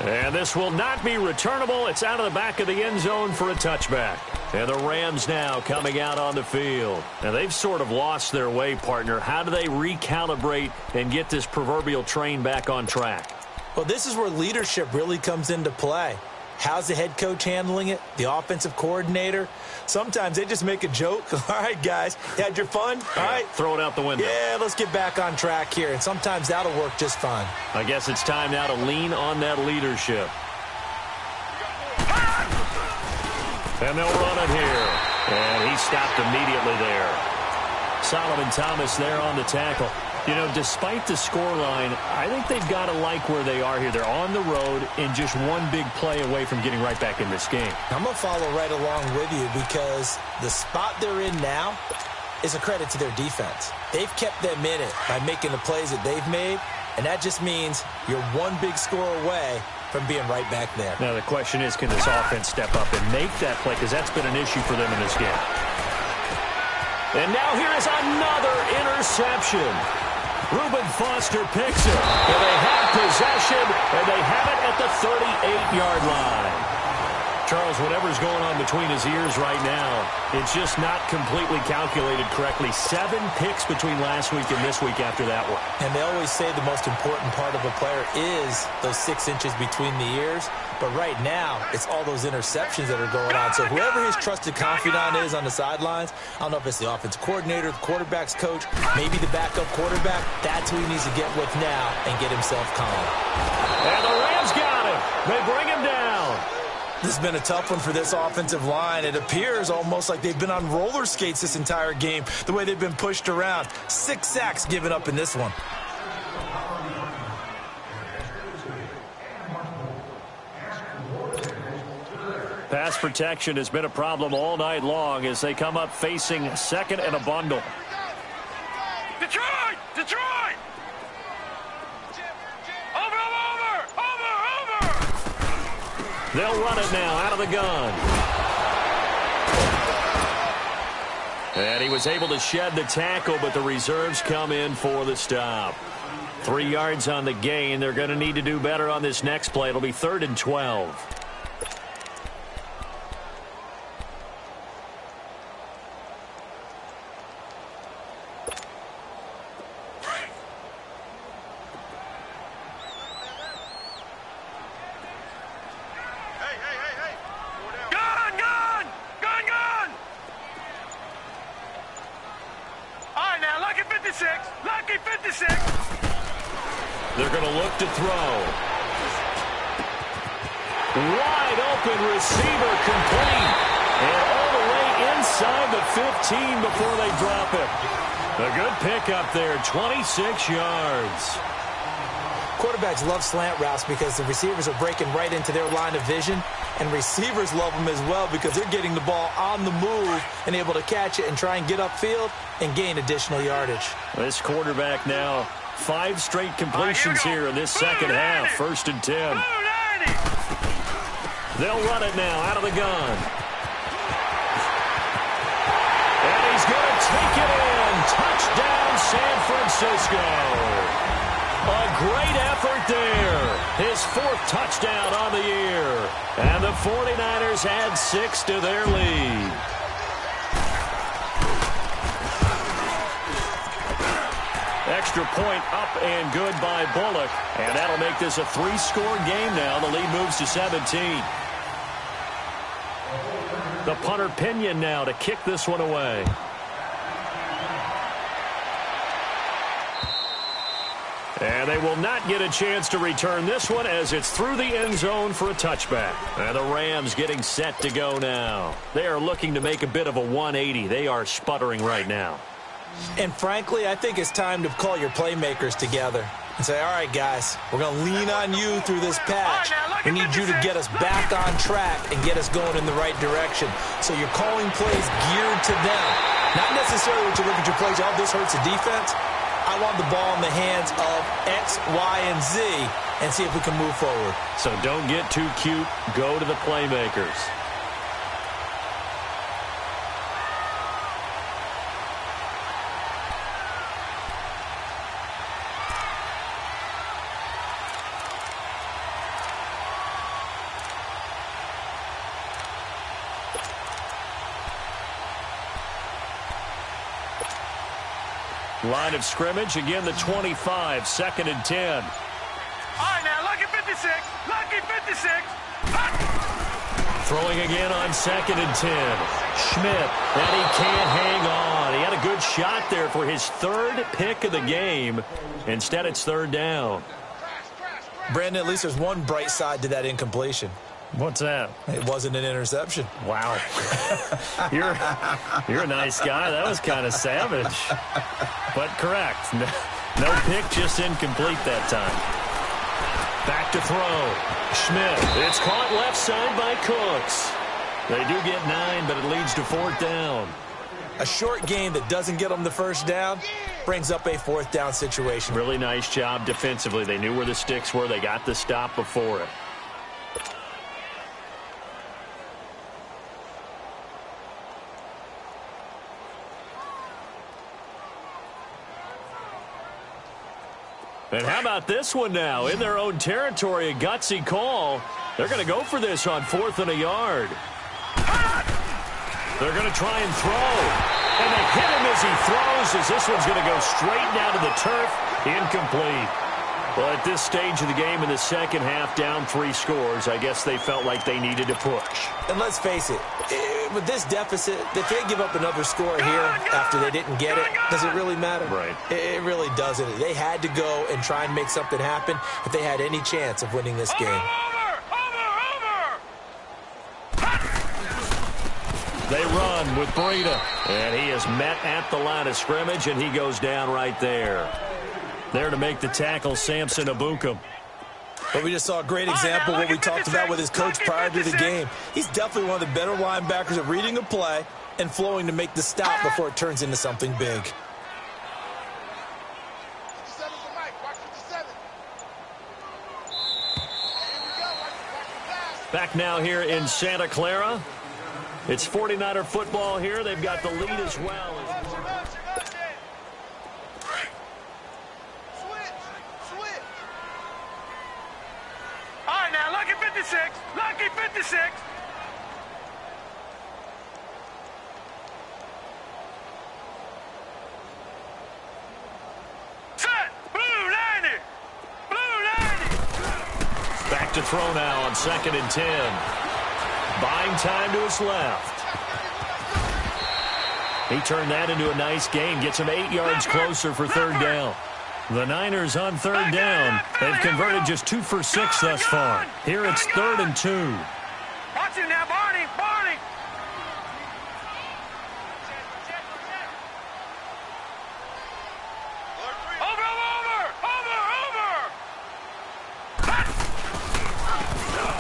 And this will not be returnable. It's out of the back of the end zone for a touchback. And the Rams now coming out on the field. And they've sort of lost their way, partner. How do they recalibrate and get this proverbial train back on track? Well, this is where leadership really comes into play. How's the head coach handling it? The offensive coordinator? Sometimes they just make a joke. All right, guys, you had your fun? All right. Throw it out the window. Yeah, let's get back on track here. And sometimes that'll work just fine. I guess it's time now to lean on that leadership. And they'll run it here. And he stopped immediately there. Solomon Thomas there on the tackle. You know, despite the scoreline, I think they've got to like where they are here. They're on the road and just one big play away from getting right back in this game. I'm going to follow right along with you because the spot they're in now is a credit to their defense. They've kept them in it by making the plays that they've made, and that just means you're one big score away from being right back there. Now the question is, can this offense step up and make that play? Because that's been an issue for them in this game. And now here is another interception. Reuben Foster picks it, and they have possession, and they have it at the 38-yard line. Charles, whatever's going on between his ears right now, it's just not completely calculated correctly. 7 picks between last week and this week after that one. And they always say the most important part of a player is those 6 inches between the ears. But right now, it's all those interceptions that are going on. So whoever his trusted confidant is on the sidelines, I don't know if it's the offensive coordinator, the quarterback's coach, maybe the backup quarterback, that's who he needs to get with now and get himself calm. And the Rams got him. They bring him down. This has been a tough one for this offensive line. It appears almost like they've been on roller skates this entire game, the way they've been pushed around. 6 sacks given up in this one. Pass protection has been a problem all night long as they come up facing second and a bundle. Detroit! Detroit! They'll run it now out of the gun. And he was able to shed the tackle, but the reserves come in for the stop. 3 yards on the gain. They're going to need to do better on this next play. It'll be 3rd and 12. They're going to look to throw. Wide open receiver complete. And all the way inside the 15 before they drop it. A good pickup there, 26 yards. Quarterbacks love slant routes because the receivers are breaking right into their line of vision. And receivers love them as well because they're getting the ball on the move and able to catch it and try and get upfield and gain additional yardage. This quarterback now 5 straight completions here in this second half. 1st and 10. They'll run it now out of the gun. And he's going to take it in. Touchdown, San Francisco. A great effort there. His 4th touchdown on the year. And the 49ers add 6 to their lead. extra point up and good by Bullock. And that'll make this a 3-score game now. The lead moves to 17. The punter Pinion now to kick this one away. And they will not get a chance to return this one as it's through the end zone for a touchback. And the Rams getting set to go now. They are looking to make a bit of a 180. They are sputtering right now. And frankly, I think it's time to call your playmakers together and say, all right, guys, we're going to lean on you through this patch. We need you to get us back on track and get us going in the right direction. So you're calling plays geared to them. Not necessarily what you look at your plays, oh, this hurts the defense. I want the ball in the hands of X, Y, and Z and see if we can move forward. So don't get too cute. Go to the playmakers. Line of scrimmage, again the 25, 2nd and 10. All right, now, lucky 56, lucky 56. Throwing again on 2nd and 10. Schmidt, and he can't hang on. He had a good shot there for his 3rd pick of the game. Instead, it's 3rd down. Brandon, at least there's one bright side to that incompletion. What's that? It wasn't an interception. Wow. You're a nice guy. That was kind of savage. But correct. No pick, just incomplete that time. Back to throw. Schmidt. It's caught left side by Cooks. They do get 9, but it leads to 4th down. A short game that doesn't get them the 1st down brings up a 4th down situation. Really nice job defensively. They knew where the sticks were. They got the stop before it. And how about this one now? In their own territory, a gutsy call. They're going to go for this on 4th and a yard. They're going to try and throw. And they hit him as he throws, as this one's going to go straight down to the turf. Incomplete. Well, at this stage of the game in the second half, down 3 scores, I guess they felt like they needed to push. And let's face it, with this deficit, if they give up another score here after they didn't get it, does it really matter? Right. It really doesn't. They had to go and try and make something happen if they had any chance of winning this game. They run with Breida, and he is met at the line of scrimmage, and he goes down right there. There to make the tackle, Samson Abukum. But we just saw a great example of what we talked about with his coach prior to the game. He's definitely one of the better linebackers at reading a play and flowing to make the stop before it turns into something big. Back now here in Santa Clara. It's 49er football here. They've got the lead as well. All right, now, lucky 56, lucky 56. Set, blue 90, blue 90. Back to throw now on 2nd and 10. Buying time to his left. He turned that into a nice gain. Gets him 8 yards closer for 3rd down. The Niners on 3rd down. They've converted just 2 for 6 thus far. Here it's 3rd and 2. Watch him now, Barney, Barney. Over.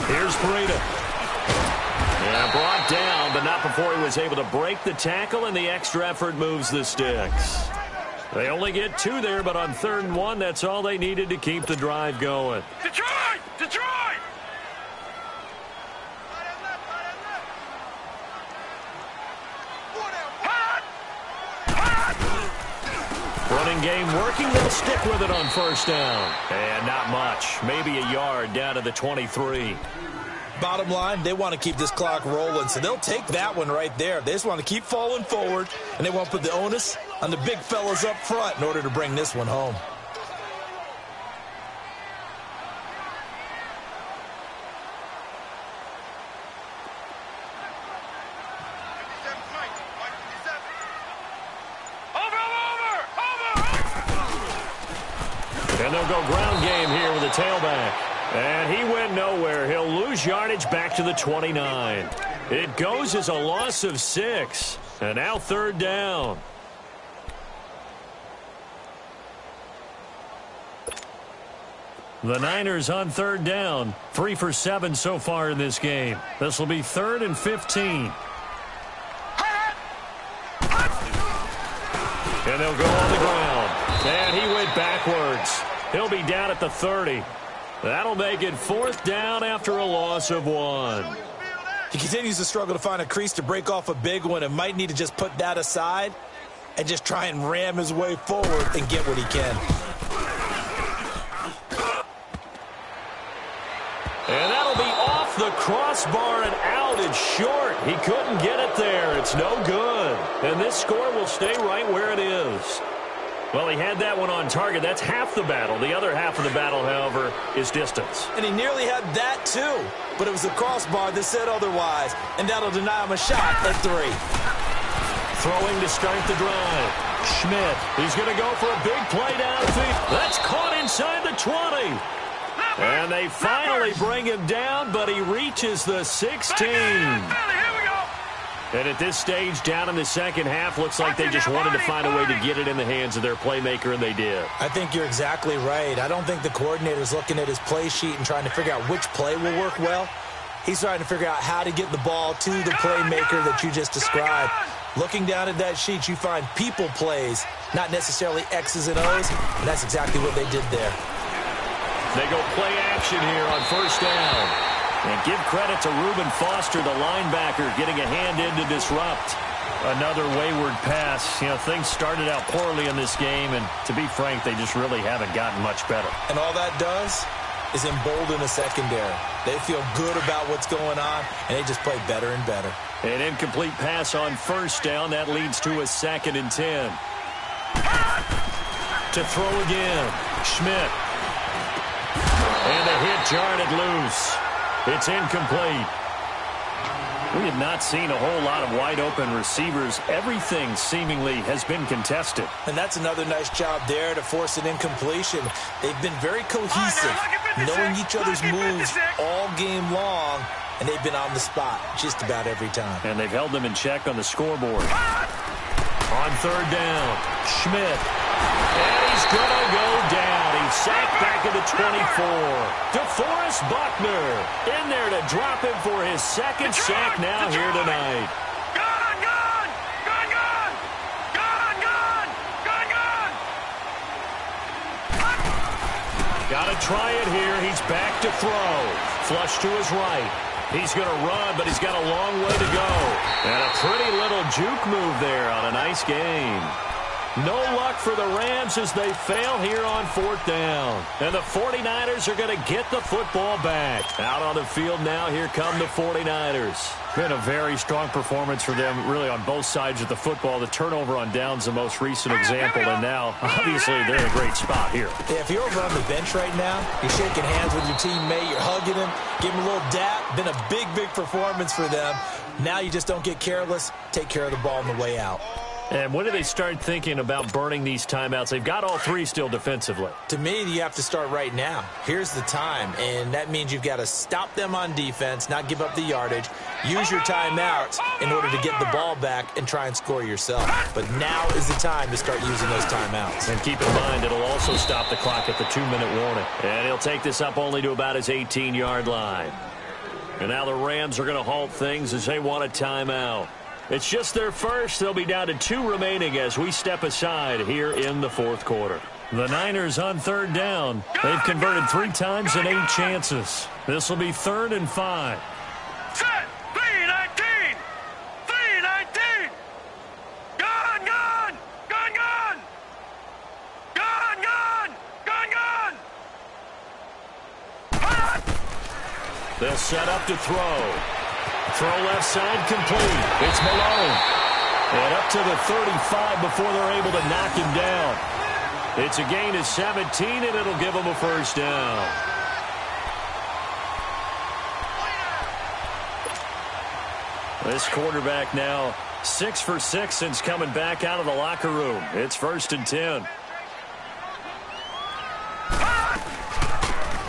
Here's Breida. Yeah, brought down, but not before he was able to break the tackle, and the extra effort moves the sticks. They only get 2 there, but on 3rd and 1, that's all they needed to keep the drive going. Detroit! Detroit! Running game working, they'll stick with it on 1st down. And not much, maybe a yard down to the 23. Bottom line, they want to keep this clock rolling, so they'll take that one right there. They just want to keep falling forward, and they want to put the onus on the big fellas up front in order to bring this one home. And they'll go ground game here with a tailback. And he went nowhere. He'll lose yardage back to the 29. It goes as a loss of 6. And now 3rd down. The Niners on 3rd down. 3 for 7 so far in this game. This will be 3rd and 15. And they'll go on the ground. And he went backwards. He'll be down at the 30. That'll make it 4th down after a loss of 1. He continues to struggle to find a crease to break off a big one and might need to just put that aside and just try and ram his way forward and get what he can. And that'll be off the crossbar and out. It's short. He couldn't get it there. It's no good. And this score will stay right where it is. Well, he had that one on target. That's half the battle. The other half of the battle, however, is distance. And he nearly had that, too. But it was the crossbar that said otherwise. And that'll deny him a shot at 3. Throwing to start the drive. Schmidt. He's going to go for a big play downfield. That's caught inside the 20. And they finally bring him down, but he reaches the 16. And at this stage, down in the second half, looks like they just wanted to find a way to get it in the hands of their playmaker, and they did. I think you're exactly right. I don't think the coordinator's looking at his play sheet and trying to figure out which play will work well. He's trying to figure out how to get the ball to the playmaker that you just described. Looking down at that sheet, you find people plays, not necessarily X's and O's, and that's exactly what they did there. They go play action here on 1st down. And give credit to Reuben Foster, the linebacker, getting a hand in to disrupt. Another wayward pass. You know, things started out poorly in this game, and to be frank, they just really haven't gotten much better. And all that does is embolden the secondary. They feel good about what's going on, and they just play better and better. An incomplete pass on 1st down. That leads to a 2nd and 10. To throw again. Schmidt. And the hit jarred it loose. It's incomplete. We have not seen a whole lot of wide-open receivers. Everything seemingly has been contested. And that's another nice job there to force an incompletion. They've been very cohesive, knowing each other's moves all game long, and they've been on the spot just about every time. And they've held them in check on the scoreboard. On 3rd down, Schmidt. And he's going to go down. He's sacked back at the 24. DeForest Buckner in there to drop him for his 2nd sack now here tonight. Got to try it here. He's back to throw. Flush to his right. He's going to run, but he's got a long way to go. And a pretty little juke move there on a nice game. No luck for the Rams as they fail here on 4th down. And the 49ers are going to get the football back. Out on the field now, here come the 49ers. Been a very strong performance for them, really, on both sides of the football. The turnover on downs, the most recent example, and now, obviously, they're in a great spot here. Yeah, if you're over on the bench right now, you're shaking hands with your teammate, you're hugging him, give him a little dap. Been a big, big performance for them. Now you just don't get careless. Take care of the ball on the way out. And when do they start thinking about burning these timeouts? They've got all 3 still defensively. To me, you have to start right now. Here's the time, and that means you've got to stop them on defense, not give up the yardage, use your timeouts in order to get the ball back and try and score yourself. But now is the time to start using those timeouts. And keep in mind, it'll also stop the clock at the 2-minute warning. And he'll take this up only to about his 18-yard line. And now the Rams are going to halt things as they want a timeout. It's just their first. They'll be down to 2 remaining as we step aside here in the 4th quarter. The Niners on 3rd down. They've converted 3 times in 8 chances. This will be 3rd and 5. Set! 3-19! 3-19! Gun! Gun! Gun! Gun! Gun! Gun! Gun! Gun! Hot! They'll set up to throw. Throw left side complete. It's Malone. And up to the 35 before they're able to knock him down. It's a gain of 17, and it'll give them a first down. This quarterback now 6 for 6 since coming back out of the locker room. It's 1st and 10.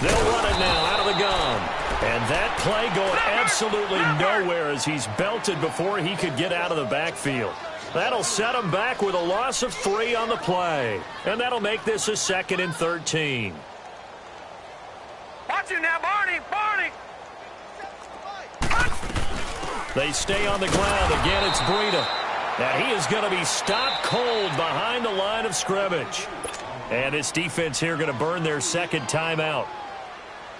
They'll run it now out of the gun. And that play going absolutely nowhere as he's belted before he could get out of the backfield. That'll set him back with a loss of 3 on the play. And that'll make this a 2nd and 13. Watch it now, Barney! Barney! They stay on the ground. Again, it's Breida. Now he is going to be stopped cold behind the line of scrimmage. And this defense here going to burn their 2nd timeout.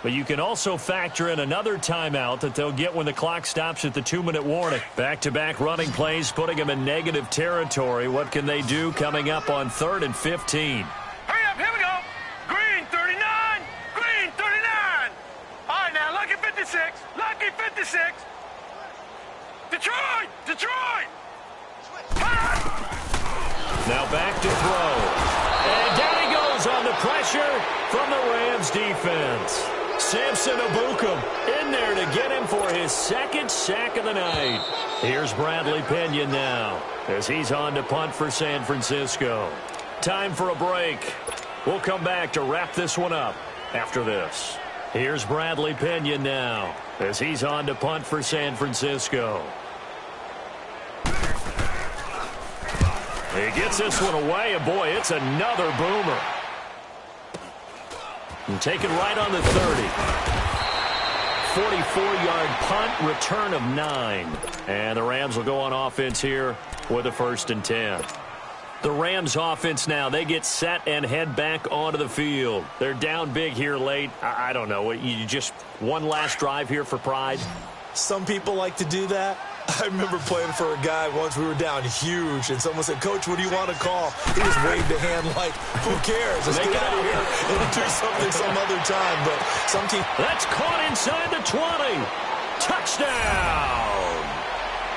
But you can also factor in another timeout that they'll get when the clock stops at the 2-minute warning. Back-to-back running plays putting them in negative territory. What can they do coming up on 3rd and 15? Hurry up, here we go! Green 39! Green 39! All right, now, lucky 56! Lucky 56! Detroit! Detroit! Now back to throw. And down he goes on the pressure from the Rams defense. Samson Abukum in there to get him for his 2nd sack of the night. Here's Bradley Pena now as he's on to punt for San Francisco. Time for a break. We'll come back to wrap this one up after this. Here's Bradley Pena now as he's on to punt for San Francisco. He gets this one away, and boy, it's another boomer. And taken right on the 30. 44-yard punt, return of 9. And the Rams will go on offense here with a 1st and 10. The Rams offense now, they get set and head back onto the field. They're down big here late. I don't know. You just one last drive here for pride? Some people like to do that. I remember playing for a guy once. We were down huge, and someone said, "Coach, what do you want to call?" He just waved a hand like, "Who cares? Let's get out of here and do something some other time." But some team. That's caught inside the 20. Touchdown!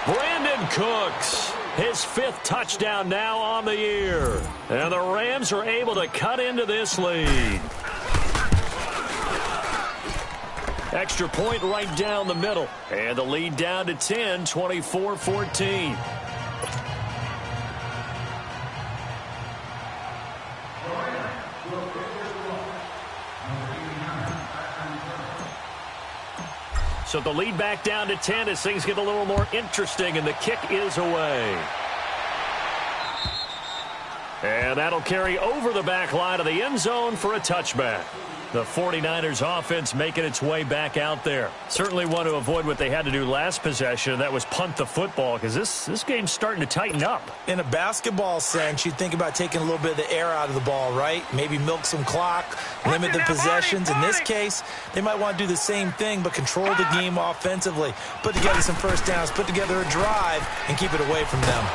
Brandon Cooks, his 5th touchdown now on the year. And the Rams are able to cut into this lead. Extra point right down the middle. And the lead down to 10, 24-14. So the lead back down to 10 as things get a little more interesting, and the kick is away. And that'll carry over the back line of the end zone for a touchback. The 49ers offense making its way back out there. Certainly want to avoid what they had to do last possession, and that was punt the football, because this game's starting to tighten up. In a basketball sense, you think about taking a little bit of the air out of the ball, right? Maybe milk some clock, limit the possessions. In this case, they might want to do the same thing, but control the game offensively. Put together some first downs, put together a drive, and keep it away from them.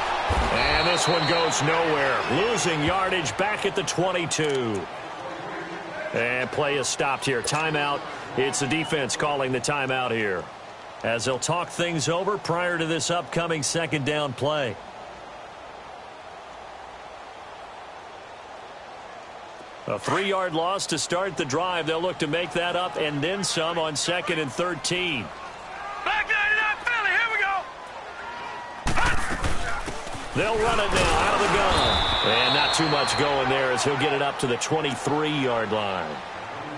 And this one goes nowhere. Losing yardage back at the 22. And play is stopped here. Timeout. It's the defense calling the timeout here, as they'll talk things over prior to this upcoming 2nd down play. A 3-yard loss to start the drive. They'll look to make that up and then some on 2nd and 13. Back 99 Philly, here we go. They'll run it now out of the gun. And not too much going there as he'll get it up to the 23-yard line.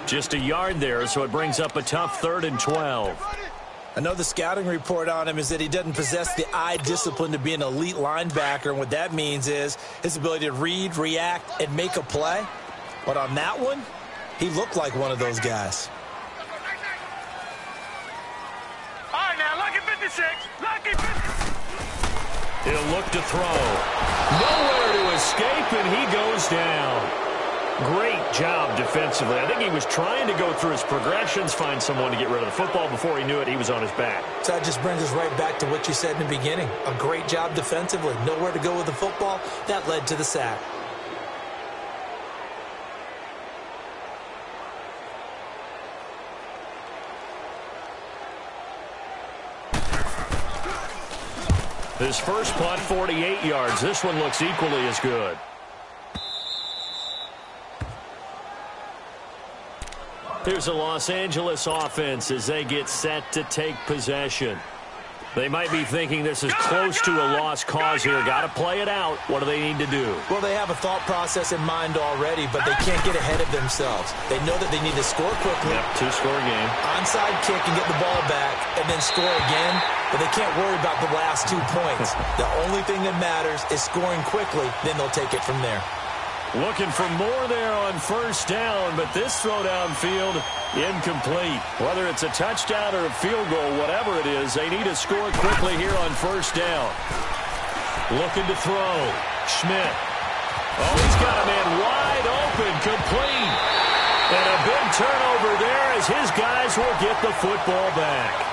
Just a yard there, so it brings up a tough 3rd and 12. I know the scouting report on him is that he doesn't possess the eye discipline to be an elite linebacker, and what that means is his ability to read, react, and make a play. But on that one, he looked like one of those guys. All right, now, lucky 56. Lucky 56. He'll look to throw. Nowhere to escape, and he goes down. Great job defensively. I think he was trying to go through his progressions, find someone to get rid of the football. Before he knew it, he was on his back. So that just brings us right back to what you said in the beginning. A great job defensively. Nowhere to go with the football. That led to the sack. His first punt, 48 yards. This one looks equally as good. Here's the Los Angeles offense as they get set to take possession. They might be thinking this is close to a lost cause here. Got to play it out. What do they need to do? Well, they have a thought process in mind already, but they can't get ahead of themselves. They know that they need to score quickly. Yep, two-score game. Onside kick and get the ball back and then score again, but they can't worry about the last 2 points. The only thing that matters is scoring quickly, then they'll take it from there. Looking for more there on first down, but this throw downfield incomplete. Whether it's a touchdown or a field goal, whatever it is, they need to score quickly here on first down. Looking to throw. Schmidt. Oh, he's got a man wide open, complete. And a big turnover there as his guys will get the football back.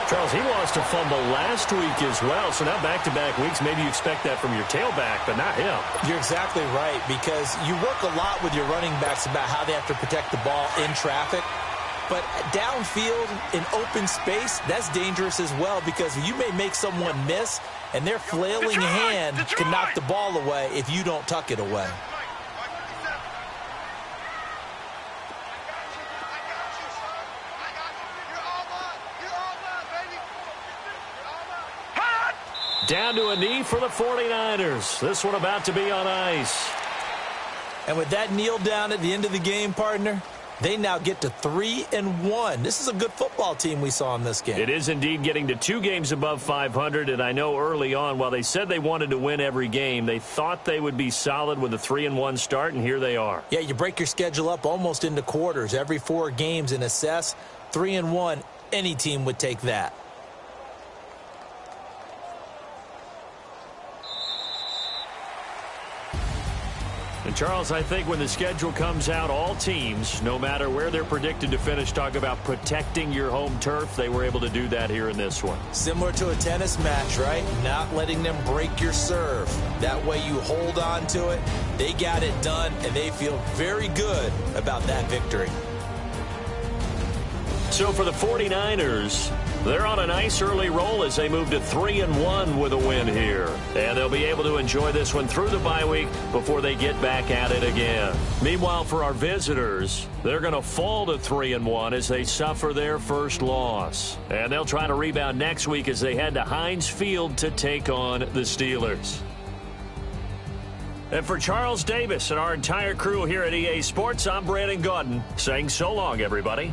Charles, he lost a fumble last week as well, so now back-to-back weeks, maybe you expect that from your tailback, but not him. You're exactly right, because you work a lot with your running backs about how they have to protect the ball in traffic, but downfield in open space, that's dangerous as well, because you may make someone miss, and their flailing hand can knock the ball away if you don't tuck it away. Down to a knee for the 49ers. This one about to be on ice. And with that kneel down at the end of the game, partner, they now get to 3-1. This is a good football team we saw in this game. It is indeed getting to 2 games above 500, and I know early on, while they said they wanted to win every game, they thought they would be solid with a 3-1 start, and here they are. Yeah, you break your schedule up almost into quarters, every 4 games, and assess 3-1. Any team would take that. And, Charles, I think when the schedule comes out, all teams, no matter where they're predicted to finish, talk about protecting your home turf. They were able to do that here in this one. Similar to a tennis match, right? Not letting them break your serve. That way you hold on to it. They got it done, and they feel very good about that victory. So for the 49ers, they're on a nice early roll as they move to 3-1 with a win here. And they'll be able to enjoy this one through the bye week before they get back at it again. Meanwhile, for our visitors, they're going to fall to 3-1 as they suffer their first loss. And they'll try to rebound next week as they head to Heinz Field to take on the Steelers. And for Charles Davis and our entire crew here at EA Sports, I'm Brandon Gaudin saying so long, everybody.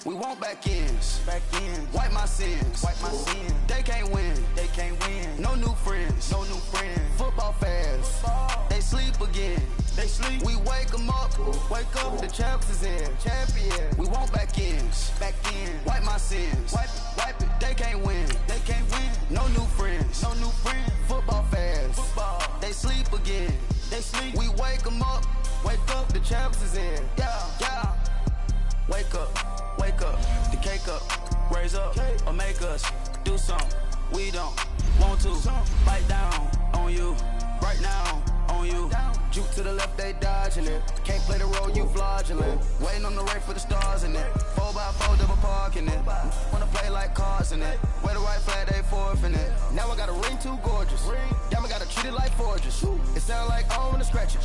We want back ends. Wipe my sins. They can't win. No new friends. Football fans. They sleep again. We wake them up. The champs is in. We want back ends. Wipe my sins. Wipe it. They can't win. No new friends. Football fans. They sleep again. We wake them up. The champs is in. Yeah. Wake up. The cake up. Raise up or make us do something we don't want to. Bite down on you. Right now on you. Juke to the left, they dodging it. Can't play the role, you fraudulent. Waiting on the right for the stars in it. 4x4 double parking it. Wanna play like cars in it. Wear the right flag, they forfeiting it. Now I got a ring too gorgeous. Damn, I gotta treat it like forges. It sound like I don't wanna scratch it.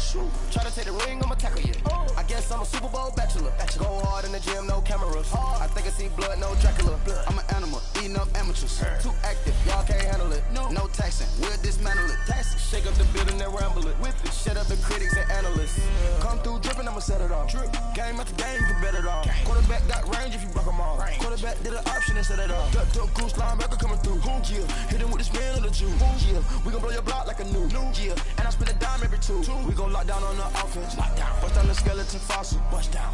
Try to take the ring, I'ma tackle you. I guess I'm a Super Bowl bachelor. Go hard in the gym, no cameras. I think I see blood, no Dracula. I'm an animal, eating up amateurs. Too active, y'all can't handle it. No taxing, we'll dismantle it. Shake up the building and ramble it. Whip it, shut up the critics and analysts. Come through dripping, I'ma set it off. Game after game, you can bet it all. Quarterback got range if you block them all. Quarterback did an option and set it off. Duck goose linebacker coming through. Yeah, hit him with the spin of the Jew. Yeah, we gon' blow your block like a new. Yeah, and I spin a dime every two. We gon' lock down on the offense. Bust down the skeleton fossil.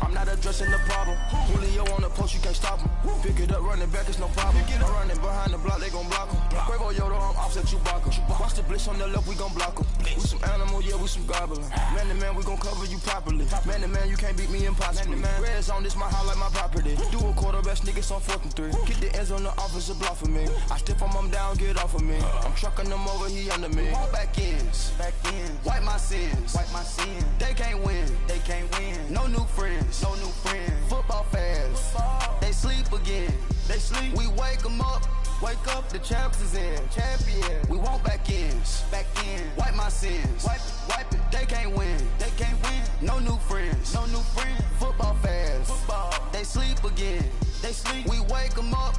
I'm not addressing the problem. Julio on the post, you can't stop him. Pick it up, running back, it's no problem. I'm running behind the block, they gon' block him. Quavo Yoda, I'm offset Chewbacca. Watch the blitz on the left, we gon' block him. We some animal, yeah, we some gobbler. Man to man, we gon' cover you properly. Man to man, you can't beat me impossibly. Red zone, this my house like my property. Do a quarter best niggas on 4th and 3. Kick the ends on the offensive block for me. I stiff him down, get off of me. I'm trucking them over, he under me. All back ends. Wipe my sins. They can't win. No new friends. Football fans. They sleep again. We wake them up. The champs is in. We want back ends. Wipe my sins. Wipe it. They can't win. No new friends. Football fans. They sleep again. We wake them up.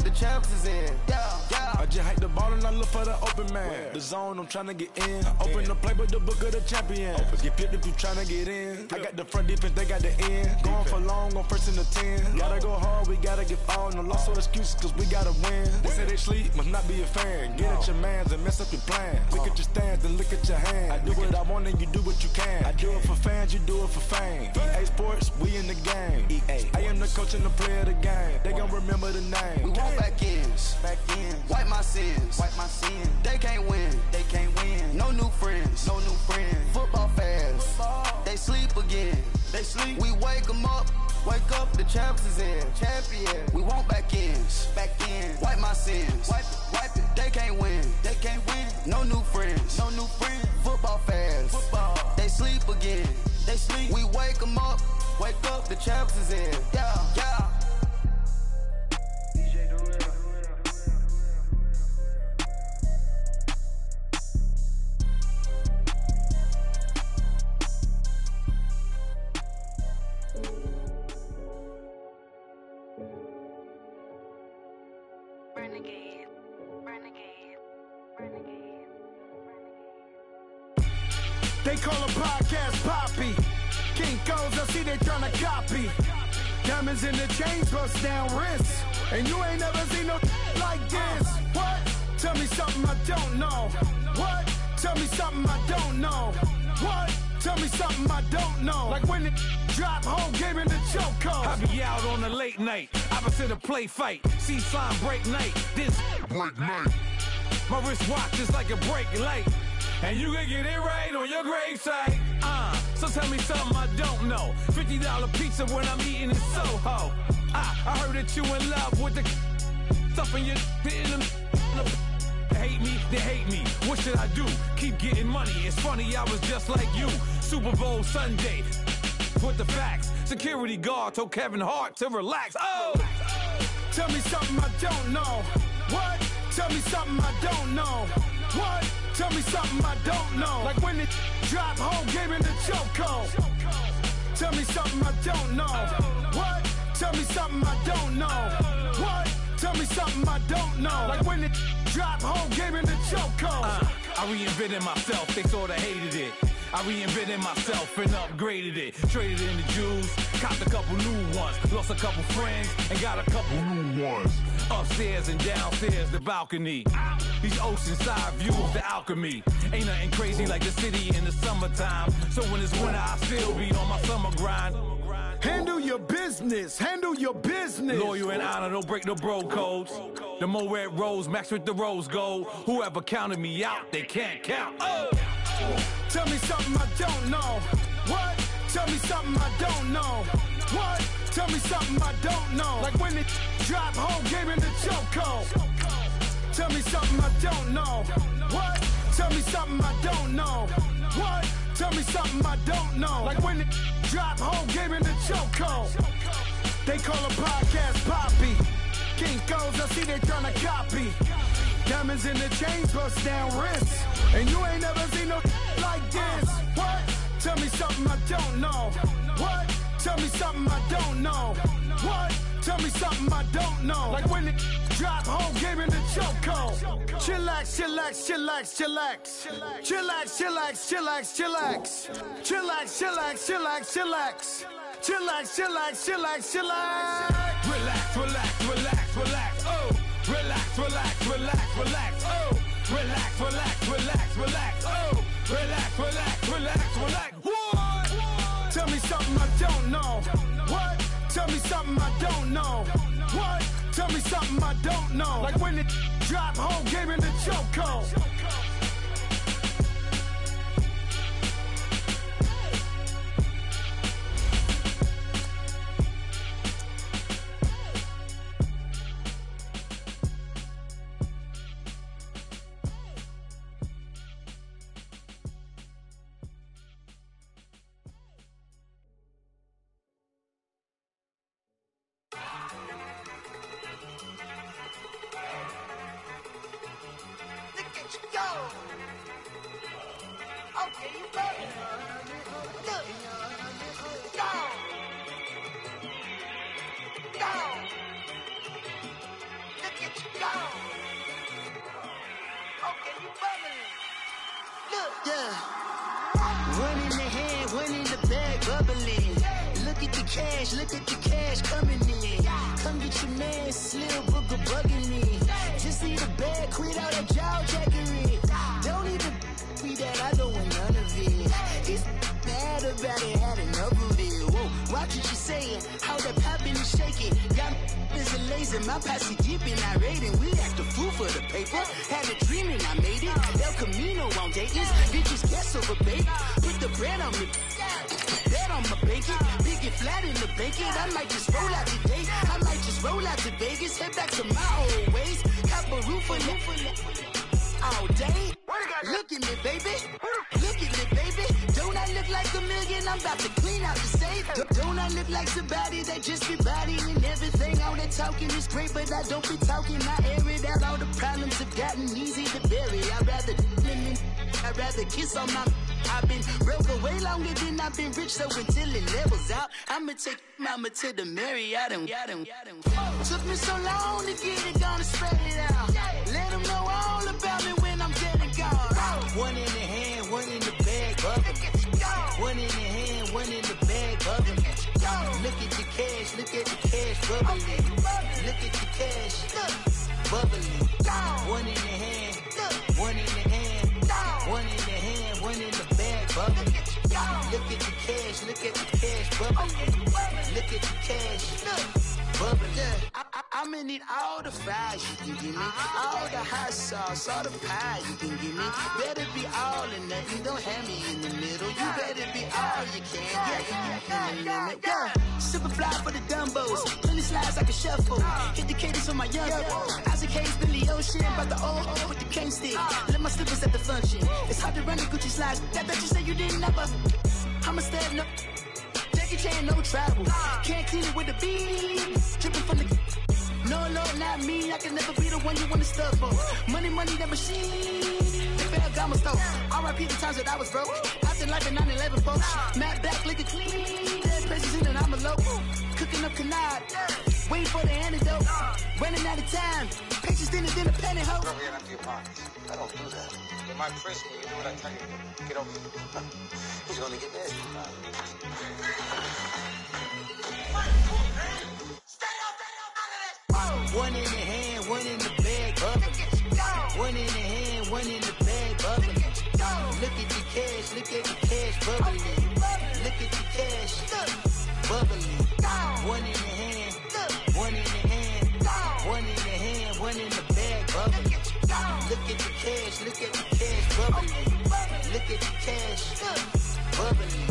The champs is in. Yeah. I just hike the ball and I look for the open man. The zone, I'm trying to get in. Open the playbook, the book of the champion. Get flipped if you trying to get in. I got the front defense, they got the end. Going for long, on 1st and the 10. Gotta go hard, we gotta get fouled. No loss or excuses, cause we gotta win. They say they sleep, must not be a fan. Get at your mans and mess up your plans. Look at your stands and look at your hands. I do what I want and you do what you can. I do it for fans, you do it for fame. EA Sports, we in the game. I am the coach and the player of the game. They gon' remember the name. We want back ends. Wipe my sins. They can't win. No new friends. Football fans. They sleep again. We wake them up. The champs is in. We want back ends. Wipe my sins. Wipe it. They can't win. No new friends. Football fans. They sleep again. We wake them up. The champs is in. Yeah. They call a podcast Poppy. Kinkos, I see they tryna copy. Diamonds in the chains, bust down wrists. And you ain't never seen no like this. What? Tell me something I don't know. What? Tell me something I don't know. What? Tell me something I don't know. Like when it drop, whole game in the chokehold. I be out on a late night, opposite a play fight. See slime break night, this break night. My wristwatch is like a break light. And you can get it right on your gravesite. So tell me something I don't know. $50 pizza when I'm eating in Soho. I heard that you in love with the stuff in your hitting them. Hate me, they hate me. What should I do? Keep getting money. It's funny, I was just like you. Super Bowl Sunday. With the facts. Security guard told Kevin Hart to relax. Oh! Tell me something I don't know. What? Tell me something I don't know. What? Tell me something I don't know. Like when it drop, whole game in the chokehold. Tell me something I don't know. What? Tell me something I don't know. What? Tell me something I don't know. Like when it drop, whole game in the chokehold. I reinvented myself, they sorta hated it. I reinvented myself and upgraded it. Traded in the jewels, copped a couple new ones. Lost a couple friends and got a couple new ones. Upstairs and downstairs, the balcony. These oceanside views, the alchemy. Ain't nothing crazy like the city in the summertime. So when it's winter, I still be on my summer grind. Handle your business. Handle your business. Loyal and honor, don't break no bro codes. The more red rose, max with the rose gold. Whoever counted me out, they can't count. Oh! Tell me something I don't know. What? Tell me something I don't know. What? Tell me something I don't know. Like when it drop whole game in the chokehold. Tell me something I don't know. What? Tell me something I don't know. What? Tell me something I don't know. Like when it drop whole game in the chokehold. They call a podcast Poppy. Kinkos, I see they tryna copy. Diamonds in the chains, bust down wrists. And you ain't never seen no like this. What? Tell me something I don't know. What? Tell me something I don't know. What? Tell me something I don't know. Like when it drop whole game in the chokehold. Chillax, chillax, chillax, chillax. Chillax, chillax, chillax, chillax. Chillax, chillax, chillax, chillax. Chillax, chillax, chillax, chillax. Relax, relax, relax, relax. Oh! Relax, relax, relax, relax. Oh! Relax, relax, relax, relax. Oh! Relax, relax, relax, relax. What? Tell me something I don't know. What? Tell me something I don't know. What? Tell me something I don't know. Like when it drop whole game in the chokehold. Look at the cash coming in. Come get your man, Slim Booker bugging me. Just need a bag, quit all that jaw jackery. Don't even be that, I don't want none of it. He's mad about it, had enough of it. Whoa, watch what you saying, how that poppin' and shaking. Got is a lazy, my posse deep and I raiding. We act a fool for the paper. Had a dream and I made it. El Camino on Dayton's. Bitches guess over bait. Put the bread on me. That on my bacon. Big and flat in the bacon. I might just roll out today. I might just roll out to Vegas. Head back to my old ways. Cop a roof for all day. Look at me, baby. Look at me, baby. Don't I look like a million? I'm about to clean out the safe. Don't I look like somebody that just be bodying everything? All that talking is great, but I don't be talking. I air it out. All the problems have gotten easy to bury. I'd rather kiss on my... I've been broke way longer than I've been rich, so until it levels out, I'ma take mama to the Marriott and took me so long to get it, gonna spread it out. Let them know all about me when I'm dead and gone. One in the hand, one in the bag, bubbling. One in the hand, one in the bag, bubbling. Look at the cash, look at the cash, bubbling. Look at the cash, bubbling. One in the hand, one in the hand, one in the hand, one in the bag, bubbling. Look at the cash, look at the cash, bubbling. Look at the cash, bubbling. I'ma need all the fries you can give me, all the hot sauce, all the pie you can give me. Better be all or nothing, don't have me in the middle. You better be all you can. Yeah. Super fly for the Dumbos, plenty slides like a shuffle. Hit the cadence on my young Isaac Hayes, Billy Ocean, but the old with the cane stick. Let my slippers at the function. It's hard to run the Gucci slides. That bet you say you didn't never. I'ma step no. Jackie Chan, no travel. Can't clean it with the beat. Dripping from the. No, Lord, not me. I can never be the one you want to stuff for. Money, that machine. Ferragamo store. R.I.P. the times that I was broke. Acting like a 9/11 folks. Matte back, liquor clean. Dead places in and I'm a local. Cooking up canard. Waiting for the antidote. Running out of time. Patience send it in the pantyhose. Go ahead after your pockets. I don't do that. In my prison, you do what I tell you to. Get over here. He's gonna get nasty about it. One in the hand, one in the bag, bubbling. One in the hand, one in the bag, bubbling. Look at the cash, look at the cash, bubbling. Look at the cash, bubbling. One in the hand, one in the hand, one in the hand, one in the bag, bubbling. Look at the cash, look at the cash, bubbling. Look at the cash, bubbling.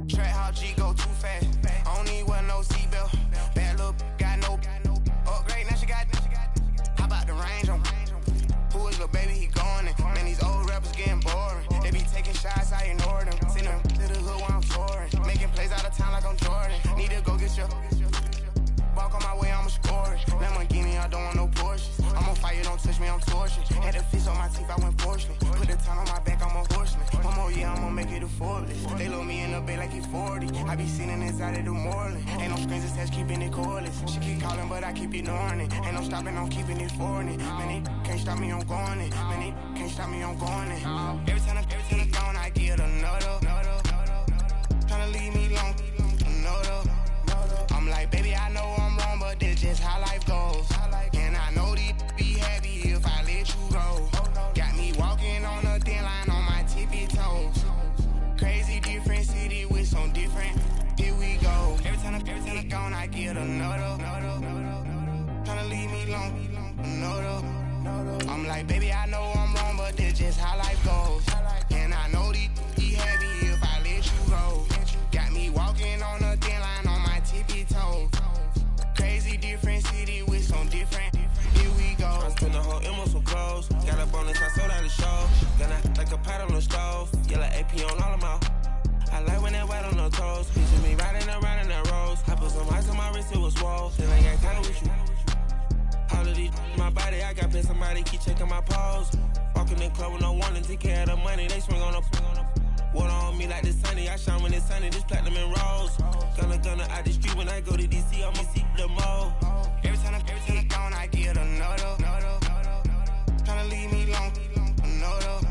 Track how G go too fast. I don't need wear no seatbelt. Bad little got no upgrade. Now she got. How about the range on? Who is little baby? He going in. Man, these old rappers getting boring. They be taking shots, I ignore them. Send them to the hood while I'm touring. Making plays out of town like I'm Jordan. Need to go get your. Walk on my way, I'ma score it. Lamborghini, I don't want no Porsches. I'm on fire, don't touch me, I'm torching. Had a fist on my teeth, I went porcelain. Put the time on my back, I'm a horseman. One more year, I'ma make it a Forbes. They load me in the bay like he's 40. I be sitting inside of the Moreland. Ain't no screens attached, keeping it cordless. She keep calling, but I keep ignoring it. Ain't no stopping, I'm keeping it foreign it. Man, they can't stop me, I'm going it. Man, they can't stop me, I'm going it. Every time I'm gone, I get another. Tryna leave me alone, another. I'm like, baby, I know I'm wrong, but this just how life goes. And I know these be happy if I let you go. Got me walking on a thin line on my tippy toes. Crazy different city with some different. Here we go. Every time I'm gone, I get another. Tryna leave me alone, another. I'm like, baby, I know I'm wrong, but this just how life goes. And I know these be happy if I let you go. Got me walking on a thin line on my tippy toes. Crazy different city with some different. Here we go. I spent the whole M on some clothes. Got up on this, I sold out the show. Got out like a pot on the stove. Yellow AP on all of my. I like when that white on the toes. Picture me riding around in that rose. I put some ice on my wrist, it was swole. Then I got kinda with you. All of these my body, I got pay somebody keep checking my pose. Walking in club with no warning, take care of the money. They swing on the. Water on me like the sunny, I shine when it's sunny, this platinum and rose. Gonna out the street when I go to DC, I'ma see the mo. Every time I'm gone, I get another. Tryna leave me alone, another.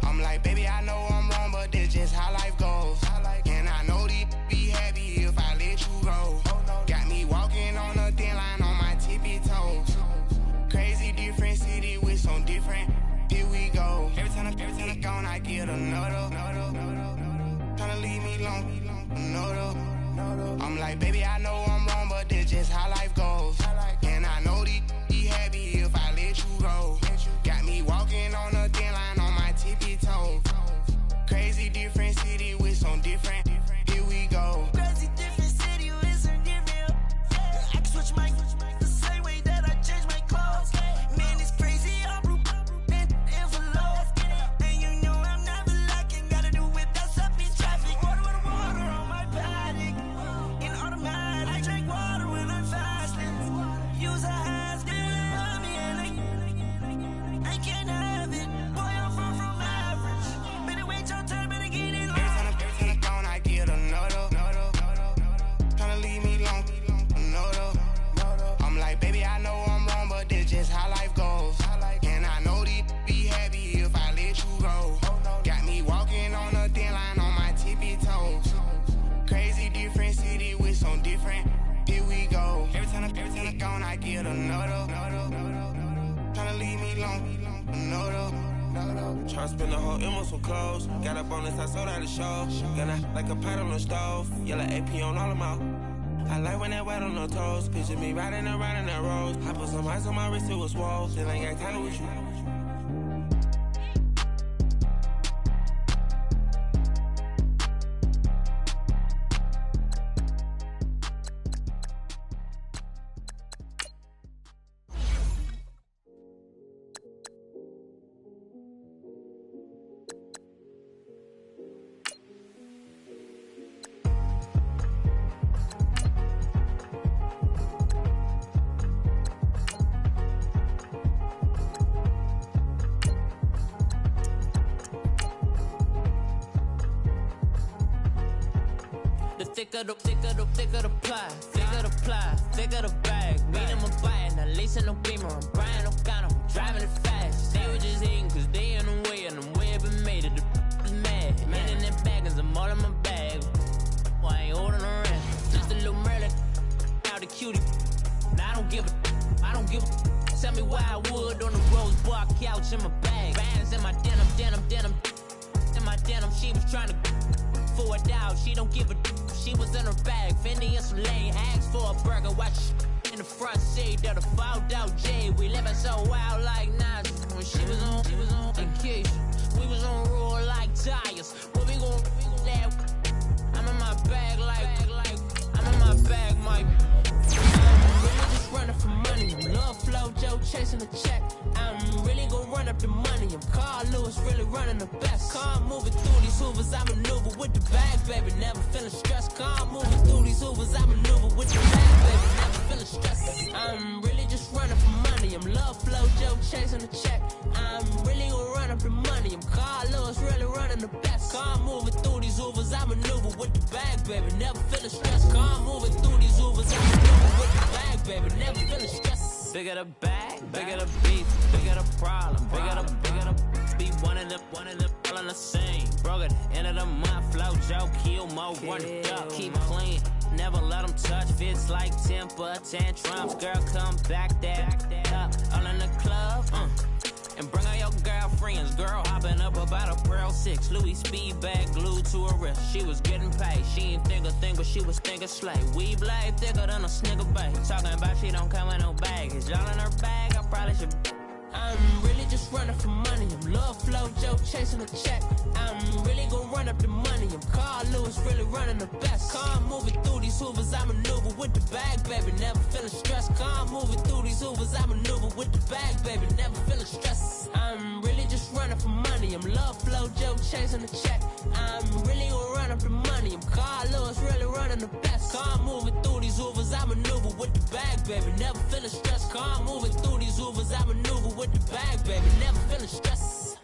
I'm like, baby, I know I'm wrong, but this just how life goes. And I know these be happy if I let you go. Got me walking on a thin line on my tippy toes. Crazy different city with some different. Here we go. Every time I'm gone, I get another. Tryna leave me alone, another. I'm like, baby, I know I'm wrong, but this just how life goes. And I know these be happy if I let you go. Got me walking on a thin line on my tippy toes. Crazy different city with some different. Here we go. Crazy different city with some different. I can switch my the same way that I change my clothes. Man, it's crazy. I'm how life goes. And I know these be happy if I let you go. Got me walking on a thin line on my tippy toes. Crazy different city with some different. Here we go. Every time I'm gone, I get another. Tryna leave me alone, another. Tryna spend the whole M on some clothes. Got up on this, I sold out the show. Got out like a pot on the stove. Yellow AP on all of my. I like when that white on the toes. Picture me riding around in that rose. I put some ice on my wrist, it was swole. Then I got kinda with you. thick of the ply, thick of the bag. Meet him a bite, now lacing no beamer. I'm Brian O'Connor, driving it fast. They were just hating cause they in the way, and the way it been made it. The is mad. Man in them baggins, I'm all in my bag. I ain't holding around. Just a little Merlin, out the cutie. Now I don't give a. Tell me why I would on the rose bar couch in my bag. Bands in my denim. In my denim, she was trying to for a doubt. She don't give a. She was in her bag. Fendi and some lane. Asked for a burger. Watch in the front seat of the fouled out J. We living so wild like Nas. When she was on vacation. We was on roll like tires. What we gon' laugh? I'm in my bag like I'm in my bag, Mike. I'm just running for money. Love flow, Joe chasing the check. I'm really gon' run up the money. I'm Carl Lewis, really running the best. Car moving through these hoovers, I maneuver with the bag, baby. Never feeling stressed. Car moving through these hoovers, I maneuver with the bag, baby. Never feeling stressed. I'm really just running for money. I'm love flow, Joe chasing the check. I'm really gon' run up the money. I'm Carl Lewis, really running the best. Car moving through these hoovers, I maneuver with the bag, baby. Never feeling stressed. Car moving through these hoovers, I maneuver with the bag, baby. Never feeling stressed. Bigger the bag, bigger the beef, bigger the problem, bigger the be one of them all in the same. Broke at the end of the month, flow, Joe, kill, mo, run it up, keep clean. Never let them touch, fits like temper tantrums. Girl, come back that up, all in the club, and bring all your girlfriends. Girl hopping up about a Pearl 6. Louis speed bag glued to her wrist. She was getting paid. She ain't think a thing, but she was thinking slay. We blade thicker than a snicker bag. Talking about she don't come with no baggage. Y'all in her bag, I probably should. I'm really just running for money. I'm love flow, Joe chasing a check. I'm really gon' run up the money. I'm Carl Lewis, really running the best. Car moving through these hoovers, I maneuver with the bag, baby. Never feeling stressed. Car moving through these hoovers, I maneuver with the bag, baby. Never feeling stressed. I'm really just running for money. I'm love flow, Joe chasing the check. I'm really gon' run up the money. I'm Carl Lewis, really running the best. Car moving through these hoovers, I maneuver with the bag, baby. Never feeling stressed. Car moving through these hoovers, I maneuver with the bag, baby. Never feeling stressed.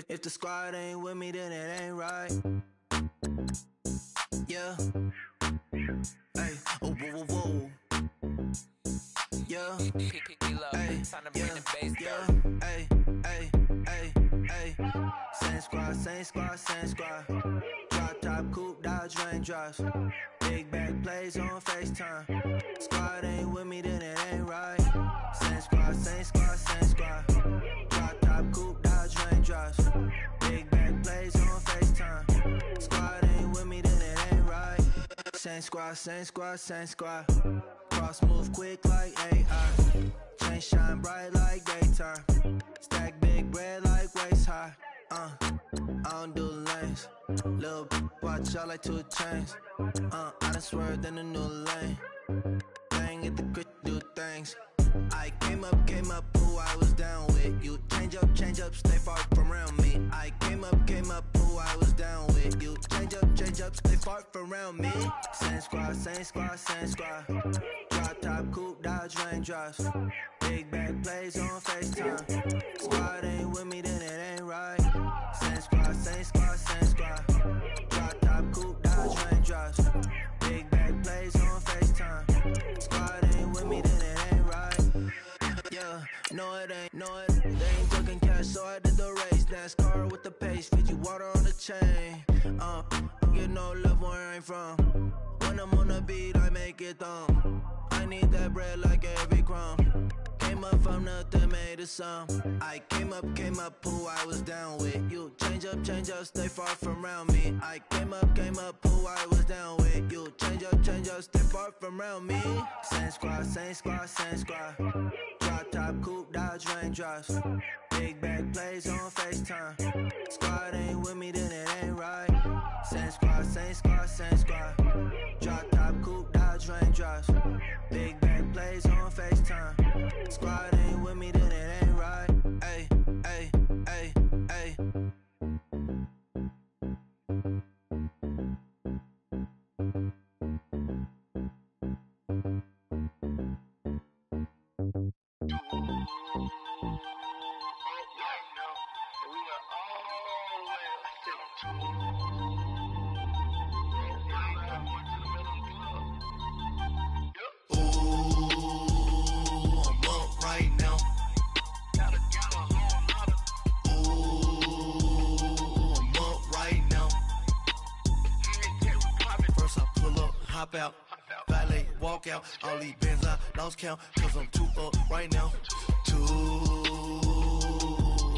If the squad ain't with me, then it ain't right. Yeah. Hey, oh, whoa, whoa, whoa. Yeah. Hey, yeah. Hey, hey, hey, hey. Same squad. Drop top, coupe, Dodge raindrops. Big back plays on FaceTime. Squad ain't with me, then it ain't right. Same squad. Drop top, coupe, Dodge raindrops. Big back plays on FaceTime. Squad ain't with me, then it ain't right. Same squad. Cross move quick like AI. Chain shine bright like daytime. Stack big bread like waist high. I don't do lanes. Little watch out like 2 chains. I done swerved in a new lane. Bang at the crit, do things. I came up, who I was down with. You change up, stay far from around me. I came up, who I was down with. You change up, stay far from around me. Same squad. Drop top, coupe, Dodge raindrops. Big back plays on FaceTime. Squad ain't with me, then it ain't right. Same squad. Drop top, coupe, Dodge raindrops. Big back plays on FaceTime. Squad ain't with me, then it ain't right. Yeah, no it ain't. They ain't talking cash, so I did the race. NASCAR with the pace, feed you water on the chain. Get no love where I'm from. When I'm on the beat, I make it thumb. I need that bread like every crumb. Came up from nothing, made a sum. I came up, who I was down with. You change up, stay far from around me. I came up, who I was down with. You change up, stay far from around me. Same squad. Drop top, coupe, Dodge raindrops. Big back plays on FaceTime. Squad ain't with me, then it ain't right. Same squad. Drop top, coupe, Dodge raindrops. Big back plays on FaceTime. Squad ain't with me, then it ain't right. Ay. hop out. Valet, walk out. All these bands I lost count. Cause I'm too up right now. Too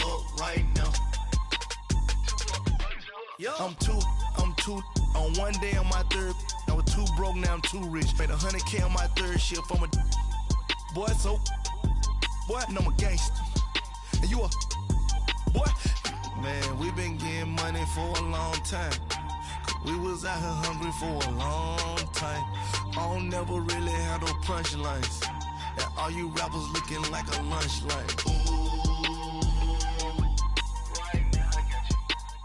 up right now. I'm too on one day on my third. I was too broke, now I'm too rich. Made 100K on my third shift from a boy, so boy, and I'm a gangster. And you a boy. Man, we been getting money for a long time. We was out here hungry for a long time. I don't never really have no punchlines. That all you rappers looking like a lunch line. Right now, I got you.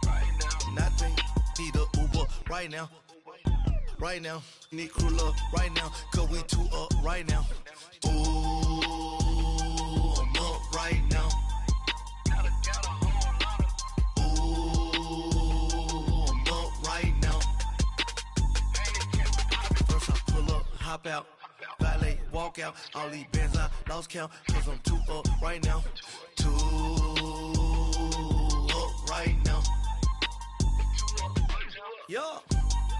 Right now, nothing. Need a Uber right now. Right now, need crew up right now. Cause we too up right now. Ooh, I'm up right now. Hop out, valet, walk out. All these bands I lost count. Cause I'm too up right now. Too up right now. Yo,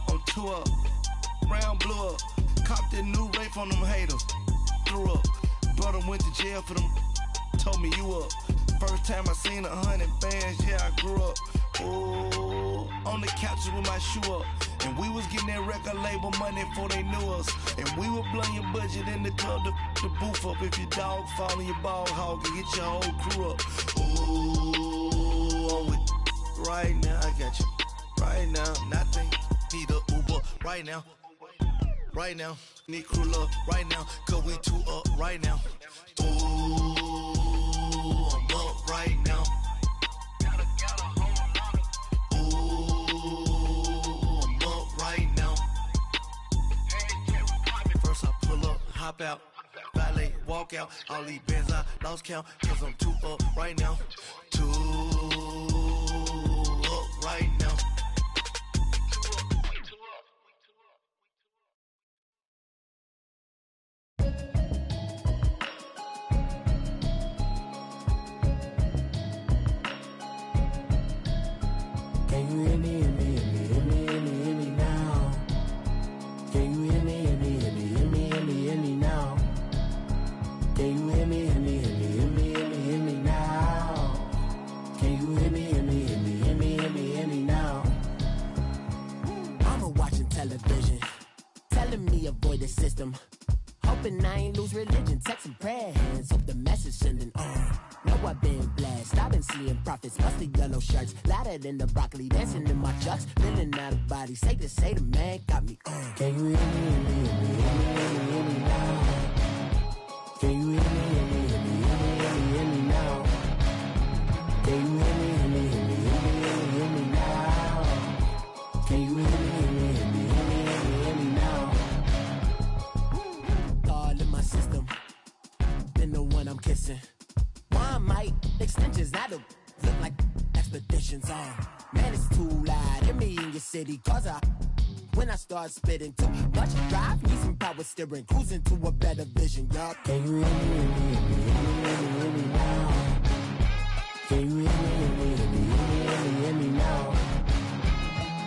I'm too up. Round blew up. Copped that new rape on them haters. Threw up. Brother went to jail for them. Told me you up. First time I seen 100 bands, yeah, I grew up. Ooh, on the couches with my shoe up. And we was getting that record label money before they knew us. And we were blowing your budget in the club to boof up. If your dog fall in your ball hog and get your whole crew up. Ooh, I'm with right now, I got you. Right now, nothing. Need a Uber right now. Right now, need crew up right now. Cause we too up right now. Ooh, I'm up right now. Hop out, valet, walk out. All these bands I lost count. Cause I'm too up right now. Too up right now. Can you hear me, hear me, hear me, hear me, hear me, hear me now? Can you hear me, hear me, hear me, hear me, hear me, hear me now? Can you hear me, hear me, hear me, hear me, hear me, hear me now? Can you hear me, hear me, hear me, hear me, hear me, hear me now? Mama watching television, telling me avoid the system. Hoping I ain't lose religion, texting prayer hands, hope the message sending on. Know I've been blessed, I've been seeing prophets, mostly yellow shirts, louder than the broccoli, dancing in my chucks, feeling out of body, say the man got me on. Can you hear me, hear me, hear me, hear me, hear me, hear me now? Can you hear me, hear me, hear me, hear me, hear me, hear me now? Can you hear me, hear me, hear me, hear me, hear me, hear me now? Can you hear me, hear me, hear me, hear me, hear me, hear me now? All in my system, been the one I'm kissing. One might extensions, that'll look like expeditions on. Man, it's too loud, hear me in your city, cause when I start spitting too much drive, need some power steering, cruising to a better vision, yup. Can you hear me, hear me, hear me, hear me, hear me, hear me now? Can you hear me, hear me, hear me, hear me, hear me, hear me now?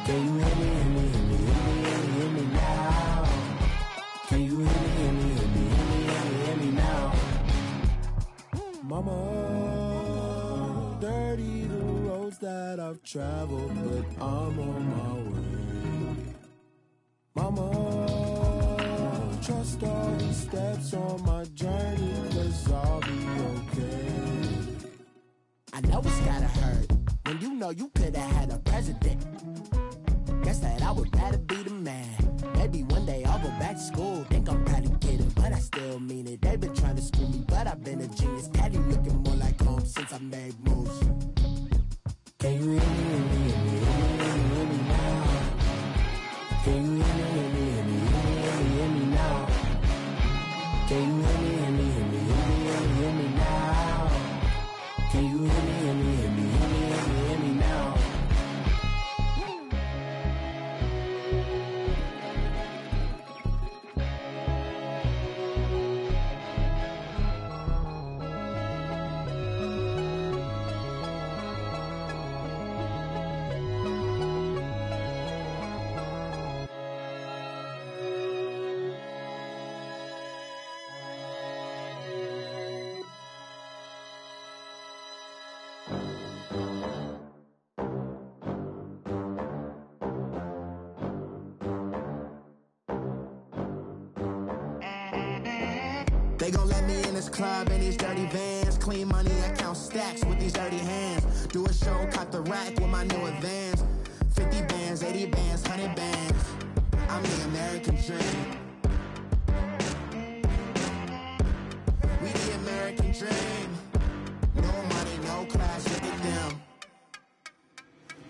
Can you hear me, hear me, hear me, hear me, hear me, hear me now? Can you hear me, hear me, hear me, hear me, hear me, hear me now? Mama, dirty the roads that I've traveled, but I'm on my way. Mama, trust all the steps on my journey, cause I'll be okay. I know it's gotta hurt when you know you could've had a president. Guess that I would rather be the man. Maybe one day I'll go back to school. Think I'm probably kidding, but I still mean it. They've been trying to screw me, but I've been a genius. Patty looking more like home since I made moves. Can you hear me, hear me, hear me, hear me, hear me, hear me now? Can you hear me, hear me, hear me, hear me, hear me, hear me now? Can you hear me, hear me, hear me, hear me, hear me, hear me now? Can you hear me, hear me, hear me, hear me, hear me, hear me now? They gon' let me in this club in these dirty vans. Clean money, I count stacks with these dirty hands. Do a show, caught the rack with my new advance. 50 bands, 80 bands, 100 bands. I'm the American dream. We the American dream. No money, no class, look at them.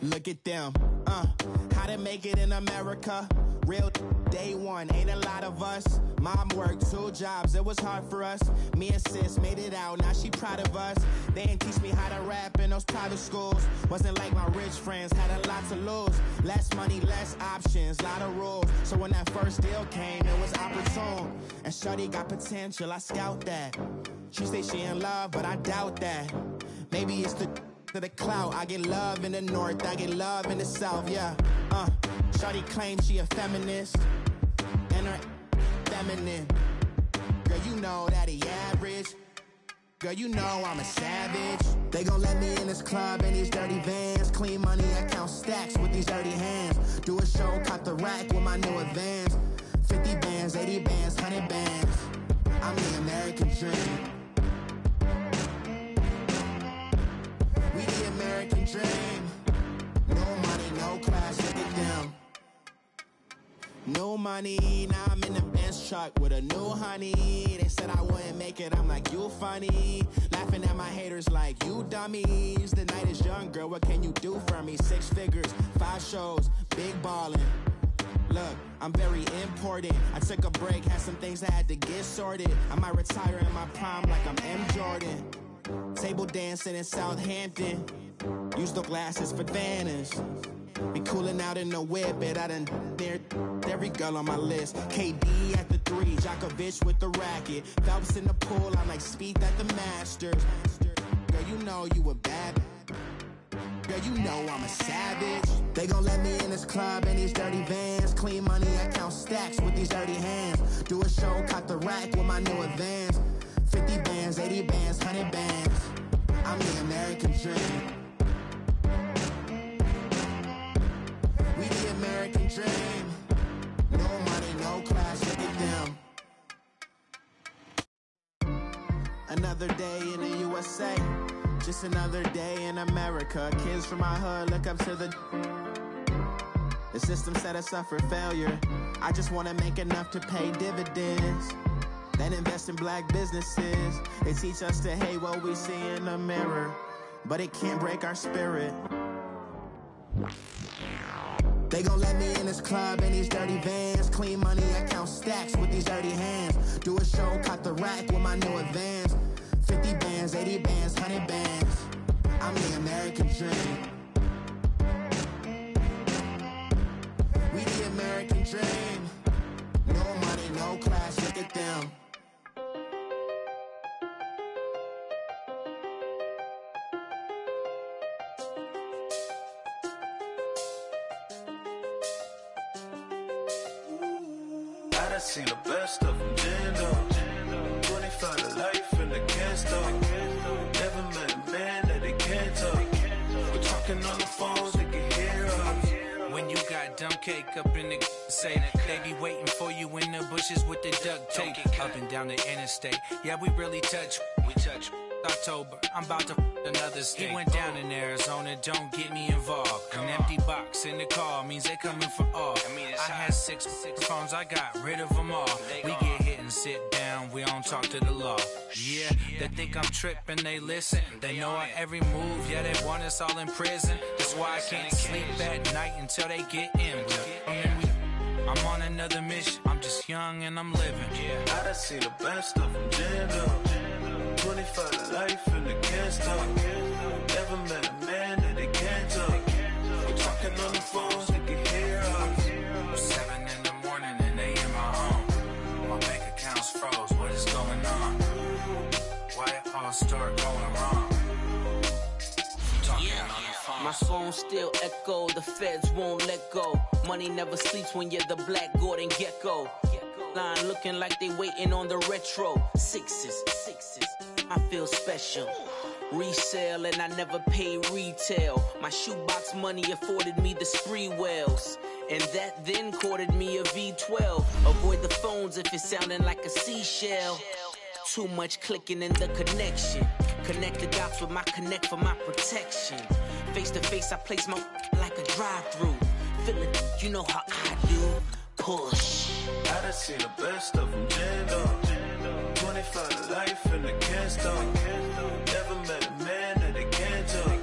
Look at them, how to make it in America. Real day one, ain't a lot of us. Mom worked 2 jobs, it was hard for us. Me and sis made it out, now she proud of us. They didn't teach me how to rap in those private schools. Wasn't like my rich friends, had a lot to lose. Less money, less options, lot of rules. So when that first deal came, it was opportune. And shorty got potential, I scout that. She say she in love, but I doubt that. Maybe it's the clout. I get love in the north, I get love in the south, yeah. Shorty claims she a feminist, and her feminine. Girl, you know that he average. Girl, you know I'm a savage. They gon' let me in this club in these dirty vans. Clean money, I count stacks with these dirty hands. Do a show, caught the rack with my new advance. 50 bands, 80 bands, 100 bands. I'm the American dream. We the American dream. No money, no class, look at them. No money, now I'm in the Benz truck with a new honey. They said I wouldn't make it, I'm like, you funny. Laughing at my haters like, you dummies. The night is young, girl, what can you do for me? 6 figures, 5 shows, big ballin'. Look, I'm very important. I took a break, had some things I had to get sorted. I might retire in my prime like I'm M. Jordan. Table dancing in Southampton. Use the glasses for Vannas. Be cooling out in the whip, but I done dared every girl on my list. KD at the 3, Djokovic with the racket. Phelps in the pool, I'm like Speed at the Masters. Girl, you know you a bad. Girl, you know I'm a savage. They gon' let me in this club in these dirty vans. Clean money, I count stacks with these dirty hands. Do a show, caught the rack with my new advance. 50 bands, 80 bands, 100 bands. I'm the American dream. We the American dream. No money, no class, look at them. Another day in the USA. Just another day in America. Kids from my hood look up to the system set us up for failure. I just wanna make enough to pay dividends. Then invest in black businesses. They teach us to hate what we see in the mirror, but it can't break our spirit. They gon' let me in this club in these dirty vans. Clean money, I count stacks with these dirty hands. Do a show, caught the rack with my new advance. 50 bands, 80 bands, 100 bands. I'm the American dream. We the American dream. No money, no class, look at them. I done seen the best of them, Jando. 25 to life in the can't stop. Never met a man that they can't talk. We're talking on the phones, they can hear us. When you got dumb cake up in the say, they be waiting for you in the bushes with the duct tape. Up and down the interstate, yeah, we really touch. We touch. October, I'm about to another state. He went down in Arizona, don't get me involved. An empty box in the car means they coming for all. I had 6 phones, I got rid of them all. We get hit and sit down, we don't talk to the law. Yeah, they think I'm tripping, they listen. They know our every move, yeah, they want us all in prison. That's why I can't sleep at night until they get in. I'm on another mission, I'm just young and I'm living. I done seen the best of them, Jando. 25 to life in the can't stop. Never met a man that they can't talk. We're talking on the phones, they can hear us. 7 in the morning and they in my home. My bank account's froze, what is going on? Why it all start going wrong? My phone still echo, the feds won't let go. Money never sleeps when you're the black Gordon Gecko. Line looking like they waiting on the retro. Sixes, I feel special. Resale and I never pay retail. My shoebox money afforded me the spree wells, and that then courted me a V12. Avoid the phones if it's sounding like a seashell. Too much clicking in the connection. Connect the dots with my connect for my protection. Face to face, I place my like a drive-through. Feeling, you know how I do. Push. I done seen the best of them jammed up. 25 to life and they can't stop. Never met a man that they can't talk.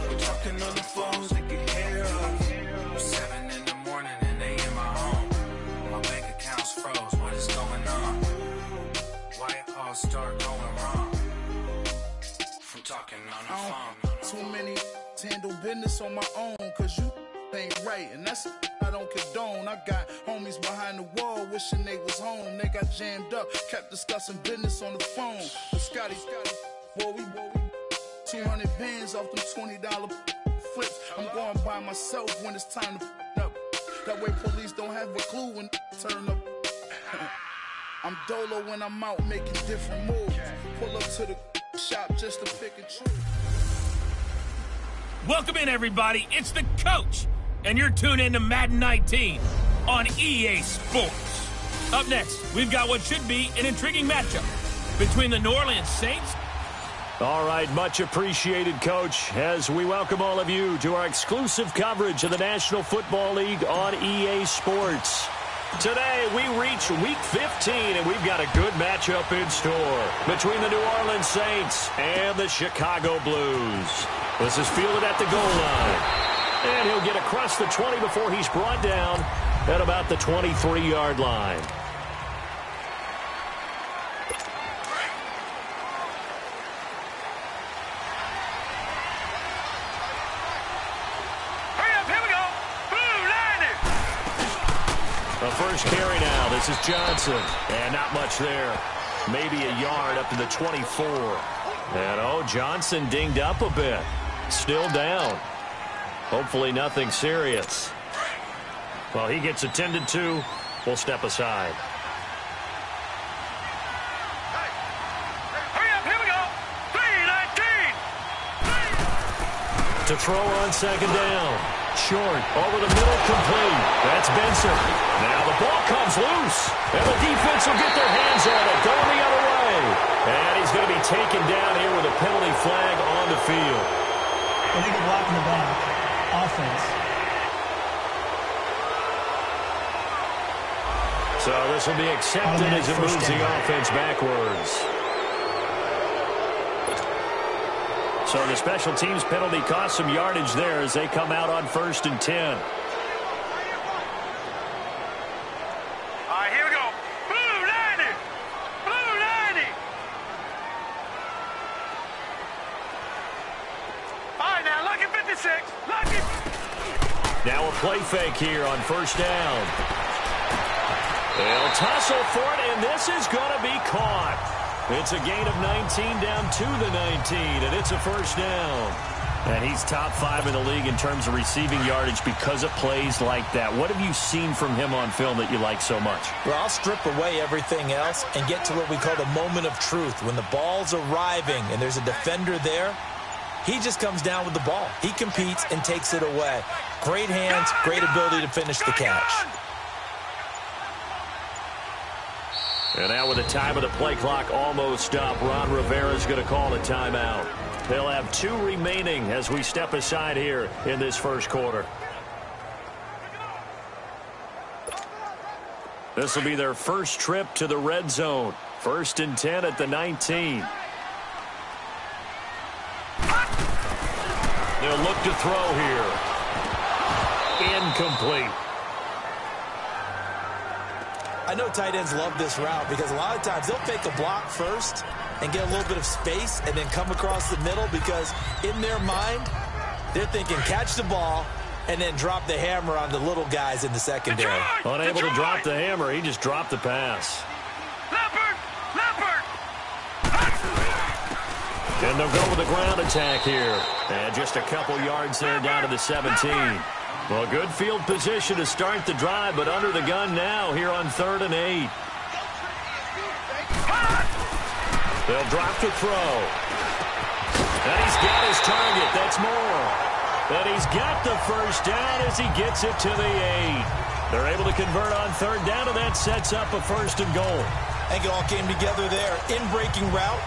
We're talking on the phones, they can hear us. 7 in the morning and they in my home. My bank account's froze, what is going on? Why it all start going wrong? From talking on the phone. Too many handle business on my own, cause you ain't right, and that's I don't condone. I got homies behind the wall wishing they was home. They got jammed up, kept discussing business on the phone. But Scotty, boy, we 200 bands off them $20 flips. I'm going by myself when it's time to up. That way police don't have a clue when turn up. I'm dolo when I'm out making different moves. Pull up to the shop just to pick and choose. Welcome in, everybody. It's the coach, and you're tuned in to Madden 19 on EA Sports. Up next, we've got what should be an intriguing matchup between the New Orleans Saints. All right, much appreciated, Coach, as we welcome all of you to our exclusive coverage of the National Football League on EA Sports. Today, we reach Week 15, and we've got a good matchup in store between the New Orleans Saints and the Chicago Blues. This is fielded at the goal line, and he'll get across the 20 before he's brought down at about the 23-yard line. The first carry now. This is Johnson. And not much there. Maybe a yard up to the 24. And, Johnson dinged up a bit. Still down. Hopefully nothing serious. Well, he gets attended to. We'll step aside. Hurry up, here we go. 3-19. To throw on second down. Short, over the middle, complete. That's Benson. Now the ball comes loose, and the defense will get their hands on it, going the other way. And he's going to be taken down here with a penalty flag on the field. Illegal block in the back. Offense. So this will be accepted as it moves the offense backwards. So the special teams penalty cost some yardage there as they come out on 1st and 10. All right, here we go. Blue 90. Blue 90. All right, now, lucky 56. Lucky. Now a play fake here on 1st down. They'll tussle for it, and this is going to be caught. It's a gain of 19 down to the 19, and it's a 1st down. And he's top 5 in the league in terms of receiving yardage because of plays like that. What have you seen from him on film that you like so much? Well, I'll strip away everything else and get to what we call the moment of truth. When the ball's arriving and there's a defender there, he just comes down with the ball. He competes and takes it away. Great hands, great ability to finish the catch. And now with the time of the play clock almost up, Ron Rivera's going to call a timeout. They'll have 2 remaining as we step aside here in this first quarter. This will be their first trip to the red zone. 1st and 10 at the 19. They'll look to throw here. Incomplete. I know tight ends love this route because a lot of times they'll fake a block first and get a little bit of space and then come across the middle because in their mind, they're thinking catch the ball and then drop the hammer on the little guys in the secondary. Unable to drop the hammer, he just dropped the pass. Leopard! And they'll go with the ground attack here. And just a couple yards there down to the 17. Well, good field position to start the drive, but under the gun now here on 3rd and 8. They'll drop to throw. And he's got his target. That's more. And he's got the 1st down as he gets it to the 8. They're able to convert on 3rd down, and that sets up a 1st and goal. I think it all came together there. In-breaking route,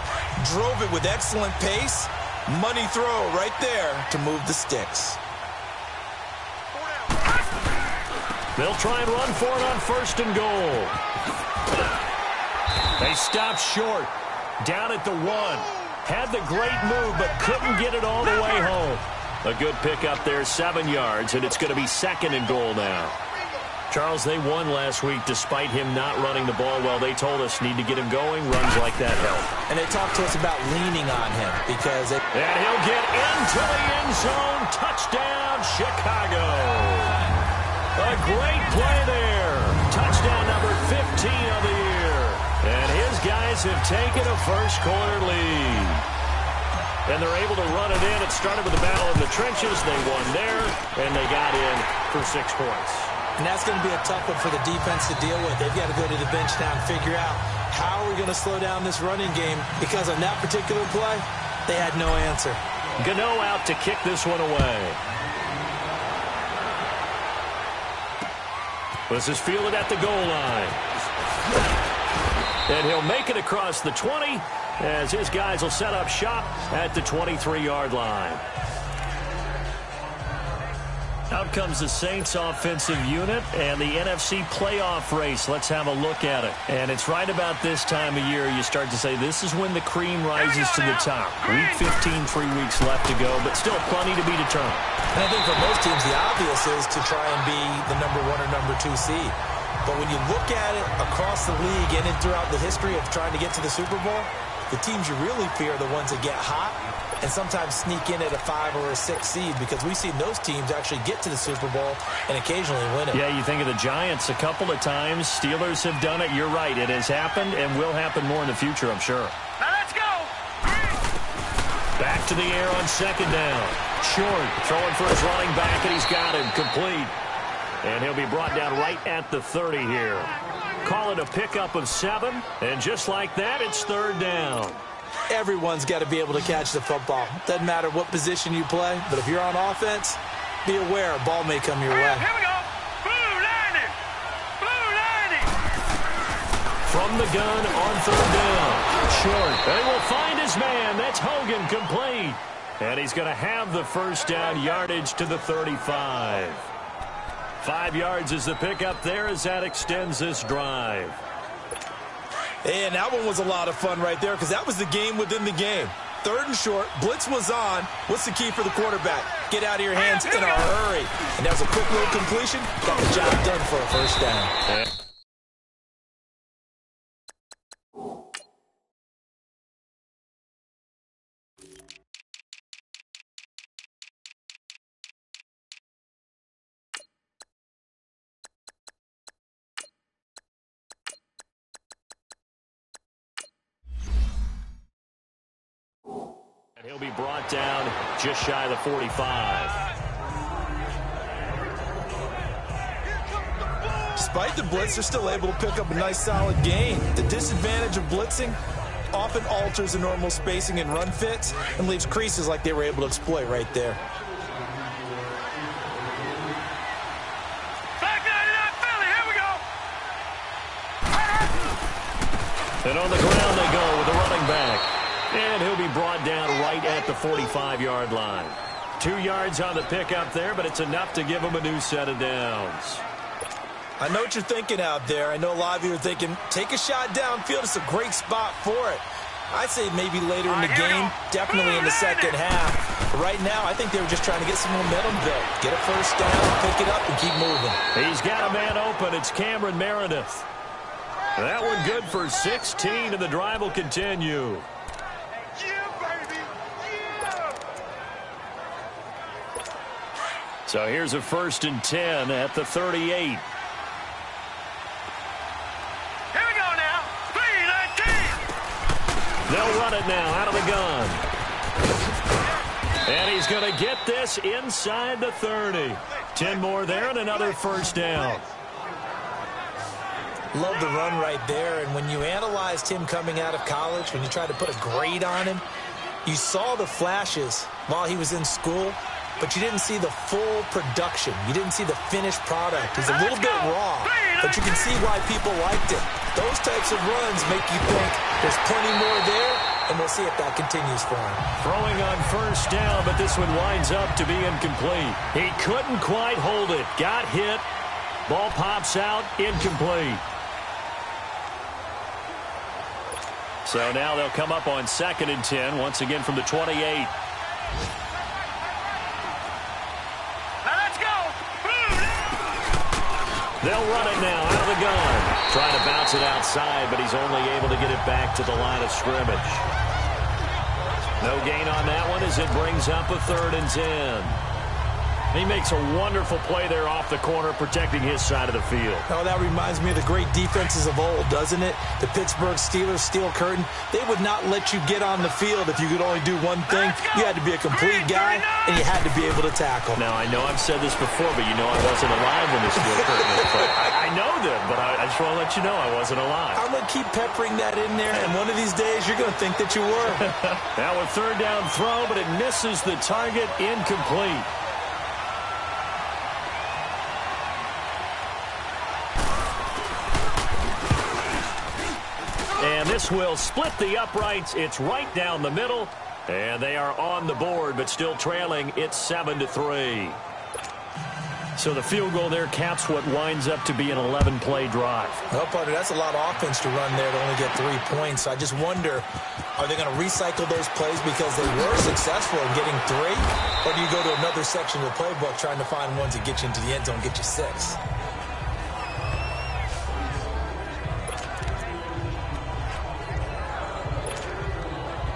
drove it with excellent pace. Money throw right there to move the sticks. They'll try and run for it on 1st and goal. They stopped short. Down at the 1. Had the great move, but couldn't get it all the way home. A good pickup there, 7 yards, and it's going to be 2nd and goal now. Charles, they won last week despite him not running the ball well. They told us need to get him going. Runs like that help. And they talked to us about leaning on him because and he'll get into the end zone. Touchdown, Chicago. A great play there. Touchdown number 15 of the year. And his guys have taken a first-quarter lead. And they're able to run it in. It started with the battle in the trenches. They won there, and they got in for 6 points. And that's going to be a tough one for the defense to deal with. They've got to go to the bench now and figure out how are we going to slow down this running game, because on that particular play, they had no answer. Gano out to kick this one away. This is fielded at the goal line. And he'll make it across the 20 as his guys will set up shop at the 23-yard line. Out comes the Saints offensive unit and the NFC playoff race. Let's have a look at it. And it's right about this time of year you start to say this is when the cream rises to the top. Week 15, 3 weeks left to go, but still plenty to be determined. And I think for most teams, the obvious is to try and be the number 1 or number 2 seed. But when you look at it across the league and throughout the history of trying to get to the Super Bowl, the teams you really fear are the ones that get hot and sometimes sneak in at a 5 or a 6 seed, because we've seen those teams actually get to the Super Bowl and occasionally win it. Yeah, you think of the Giants a couple of times. Steelers have done it. You're right. It has happened and will happen more in the future, I'm sure. Now let's go. Back to the air on 2nd down. Short, throwing for his running back, and he's got him complete. And he'll be brought down right at the 30 here. Call it a pickup of 7, and just like that, it's 3rd down. Everyone's got to be able to catch the football. Doesn't matter what position you play, but if you're on offense, be aware a ball may come your way. Here we go. Blue lining. Blue lining. From the gun on 3rd down. Short. They will find his man. That's Hogan, complete. And he's going to have the 1st down, yardage to the 35. 5 yards is the pickup there as that extends this drive. And that one was a lot of fun right there, because that was the game within the game. 3rd and short, blitz was on. What's the key for the quarterback? Get out of your hands in a hurry. And that was a quick little completion. Got the job done for a 1st down. He'll be brought down just shy of the 45. Despite the blitz, they're still able to pick up a nice solid gain. The disadvantage of blitzing often alters the normal spacing and run fits and leaves creases like they were able to exploit right there. And on the ground they go with the running back. And he'll be brought down right at the 45-yard line. 2 yards on the pickup there, but it's enough to give him a new set of downs. I know what you're thinking out there. I know a lot of you are thinking, take a shot downfield. It's a great spot for it. I'd say maybe later in the game, definitely in the second half. But right now, I think they were just trying to get some momentum built. Get a 1st down, pick it up, and keep moving. He's got a man open. It's Cameron Meredith. That one good for 16, and the drive will continue. So here's a 1st and 10 at the 38. Here we go now. 3-19. They'll run it now out of the gun. And he's going to get this inside the 30. 10 more there and another 1st down. Love the run right there. And when you analyzed him coming out of college, when you tried to put a grade on him, you saw the flashes while he was in school, but you didn't see the full production. You didn't see the finished product. He's a little bit raw, but you can see why people liked it. Those types of runs make you think there's plenty more there, and we'll see if that continues for him. Throwing on first down, but this one winds up to be incomplete. He couldn't quite hold it. Got hit. Ball pops out, incomplete. So now they'll come up on 2nd and 10, once again from the 28. They'll run it now out of the gun. Trying to bounce it outside, but he's only able to get it back to the line of scrimmage. No gain on that one as it brings up a 3rd and 10. He makes a wonderful play there off the corner, protecting his side of the field. Oh, that reminds me of the great defenses of old, doesn't it? The Pittsburgh Steelers, Steel Curtain, they would not let you get on the field if you could only do one thing. You had to be a complete guy, and you had to be able to tackle. Now, I know I've said this before, but you know I wasn't alive when the Steel Curtain was played. I know them, but I just want to let you know I wasn't alive. I'm going to keep peppering that in there, and one of these days you're going to think that you were. Now a 3rd down throw, but it misses the target, incomplete. And this will split the uprights. It's right down the middle. And they are on the board, but still trailing. It's 7-3. So the field goal there caps what winds up to be an 11-play drive. Well, partner, that's a lot of offense to run there to only get 3 points. I just wonder, are they going to recycle those plays because they were successful in getting 3? Or do you go to another section of the playbook trying to find ones that get you into the end zone, get you 6?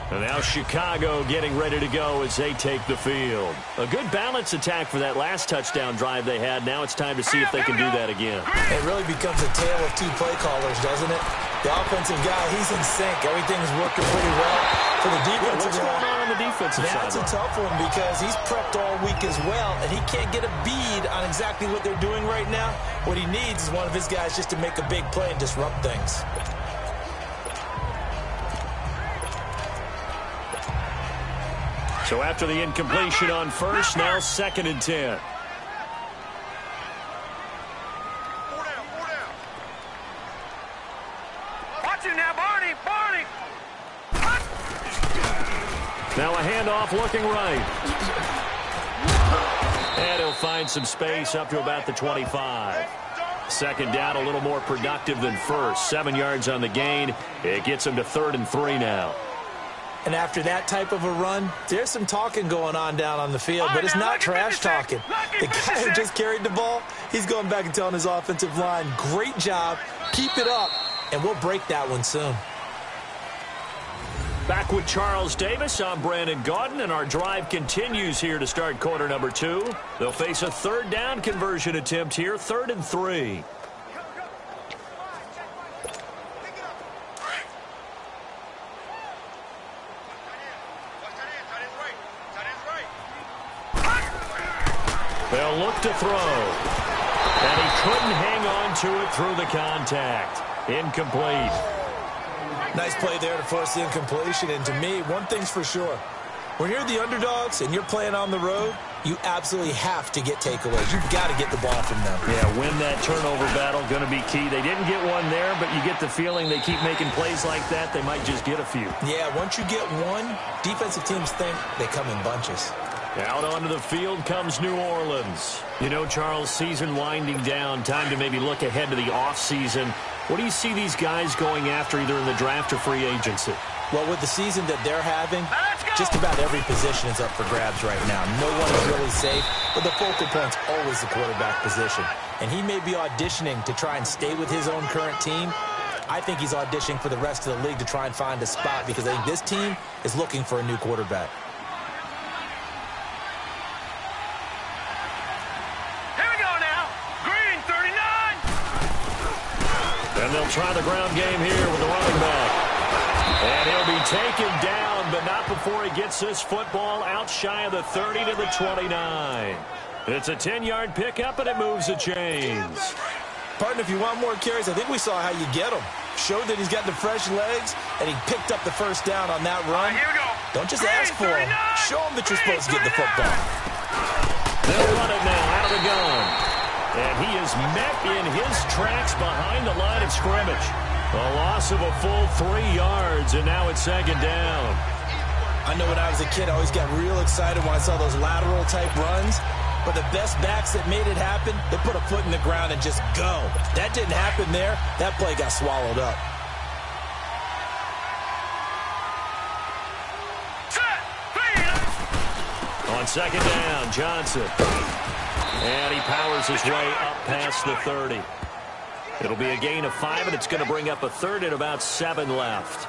And now Chicago getting ready to go as they take the field. A good balance attack for that last touchdown drive they had. Now it's time to see if they can do that again. It really becomes a tale of 2 play callers, doesn't it? The offensive guy, he's in sync. Everything's working pretty well. For the defensive what's going on the defensive side? That's a tough one because he's prepped all week as well, and he can't get a bead on exactly what they're doing right now. What he needs is one of his guys just to make a big play and disrupt things. So after the incompletion on first, now 2nd and 10. Watch him now, Barney! Barney! Now a handoff looking right. And he'll find some space up to about the 25. 2nd down, a little more productive than first. 7 yards on the gain. It gets him to 3rd and 3 now. And after that type of a run, there's some talking going on down on the field, but it's not trash talking. The guy who just carried the ball, he's going back and telling his offensive line, great job, keep it up, and we'll break that one soon. Back with Charles Davis, I'm Brandon Gaudin, and our drive continues here to start quarter number 2. They'll face a 3rd down conversion attempt here, 3rd and 3. They'll look to throw. And he couldn't hang on to it through the contact. Incomplete. Nice play there to force the incompletion. And to me, one thing's for sure. When you're the underdogs and you're playing on the road, you absolutely have to get takeaways. You've got to get the ball from them. Yeah, win that turnover battle, going to be key. They didn't get one there, but you get the feeling they keep making plays like that, they might just get a few. Yeah, once you get one, defensive teams think they come in bunches. Out onto the field comes New Orleans. You know, Charles, season winding down, time to maybe look ahead to the offseason. What do you see these guys going after either in the draft or free agency? Well, with the season that they're having, just about every position is up for grabs right now. No one is really safe, but the focal point's always the quarterback position. And he may be auditioning to try and stay with his own current team. I think he's auditioning for the rest of the league to try and find a spot because I think this team is looking for a new quarterback. And they'll try the ground game here with the running back. And he'll be taken down, but not before he gets this football out shy of the 30 to the 29. It's a 10-yard pickup, and it moves the chains. Partner, if you want more carries, I think we saw how you get them. Showed that he's got the fresh legs, and he picked up the first down on that run. Here we go. Don't just ask for him. Show him that you're supposed to get the football. They'll run it now out of the gun. And he is met in his tracks behind the line of scrimmage. A loss of a full 3 yards, and now it's second down. I know when I was a kid, I always got real excited when I saw those lateral-type runs. But the best backs that made it happen, they put a foot in the ground and just go. That didn't happen there. That play got swallowed up. On second down, Johnson. And he powers his way up past the 30. It'll be a gain of 5, and it's going to bring up a third and about 7 left.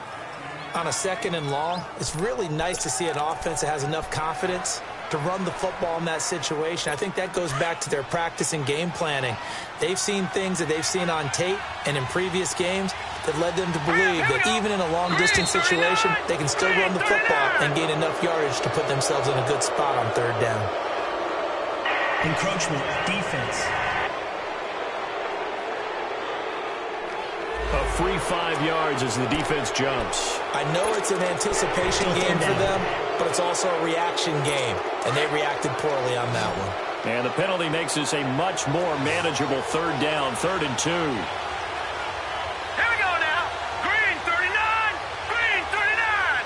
On a second and long, it's really nice to see an offense that has enough confidence to run the football in that situation. I think that goes back to their practice and game planning. They've seen things that they've seen on tape and in previous games that led them to believe that even in a long-distance situation, they can still run the football and gain enough yardage to put themselves in a good spot on third down. Encroachment, defense. A free 5 yards as the defense jumps. I know it's an anticipation game for them, but it's also a reaction game, and they reacted poorly on that one. And the penalty makes this a much more manageable third down, 3rd and 2. Here we go now. Green 39. Green 39.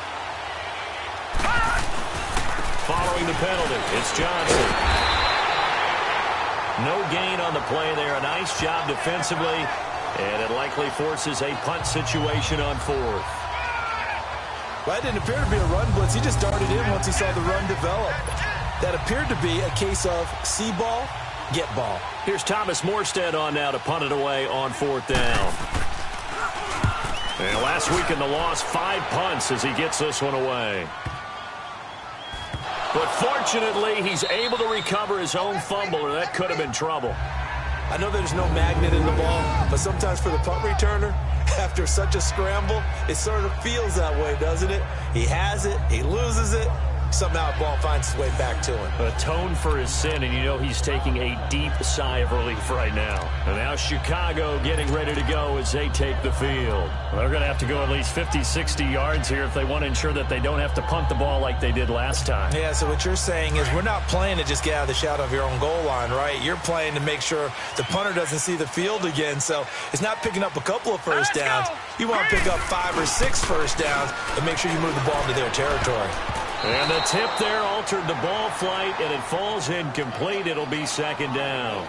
Following the penalty, it's Johnson. No gain on the play there. A nice job defensively. And it likely forces a punt situation on 4th. Well, it didn't appear to be a run blitz. He just darted in once he saw the run develop. That appeared to be a case of see ball, get ball. Here's Thomas Morstead on now to punt it away on 4th down. And last week in the loss, 5 punts as he gets this one away. But fortunately, he's able to recover his own fumble, or that could have been trouble. I know there's no magnet in the ball, but sometimes for the punt returner, after such a scramble, it sort of feels that way, doesn't it? He has it, he loses it, somehow the ball finds its way back to him. Atone for his sin, and you know he's taking a deep sigh of relief right now. And now Chicago getting ready to go as they take the field. Well, they're going to have to go at least 50, 60 yards here if they want to ensure that they don't have to punt the ball like they did last time. Yeah, so what you're saying is we're not playing to just get out of the shadow of your own goal line, right? You're playing to make sure the punter doesn't see the field again. So it's not picking up a couple of first downs. You want to pick up 5 or 6 first downs and make sure you move the ball into their territory. And the tip there altered the ball flight, and it falls incomplete. It'll be second down.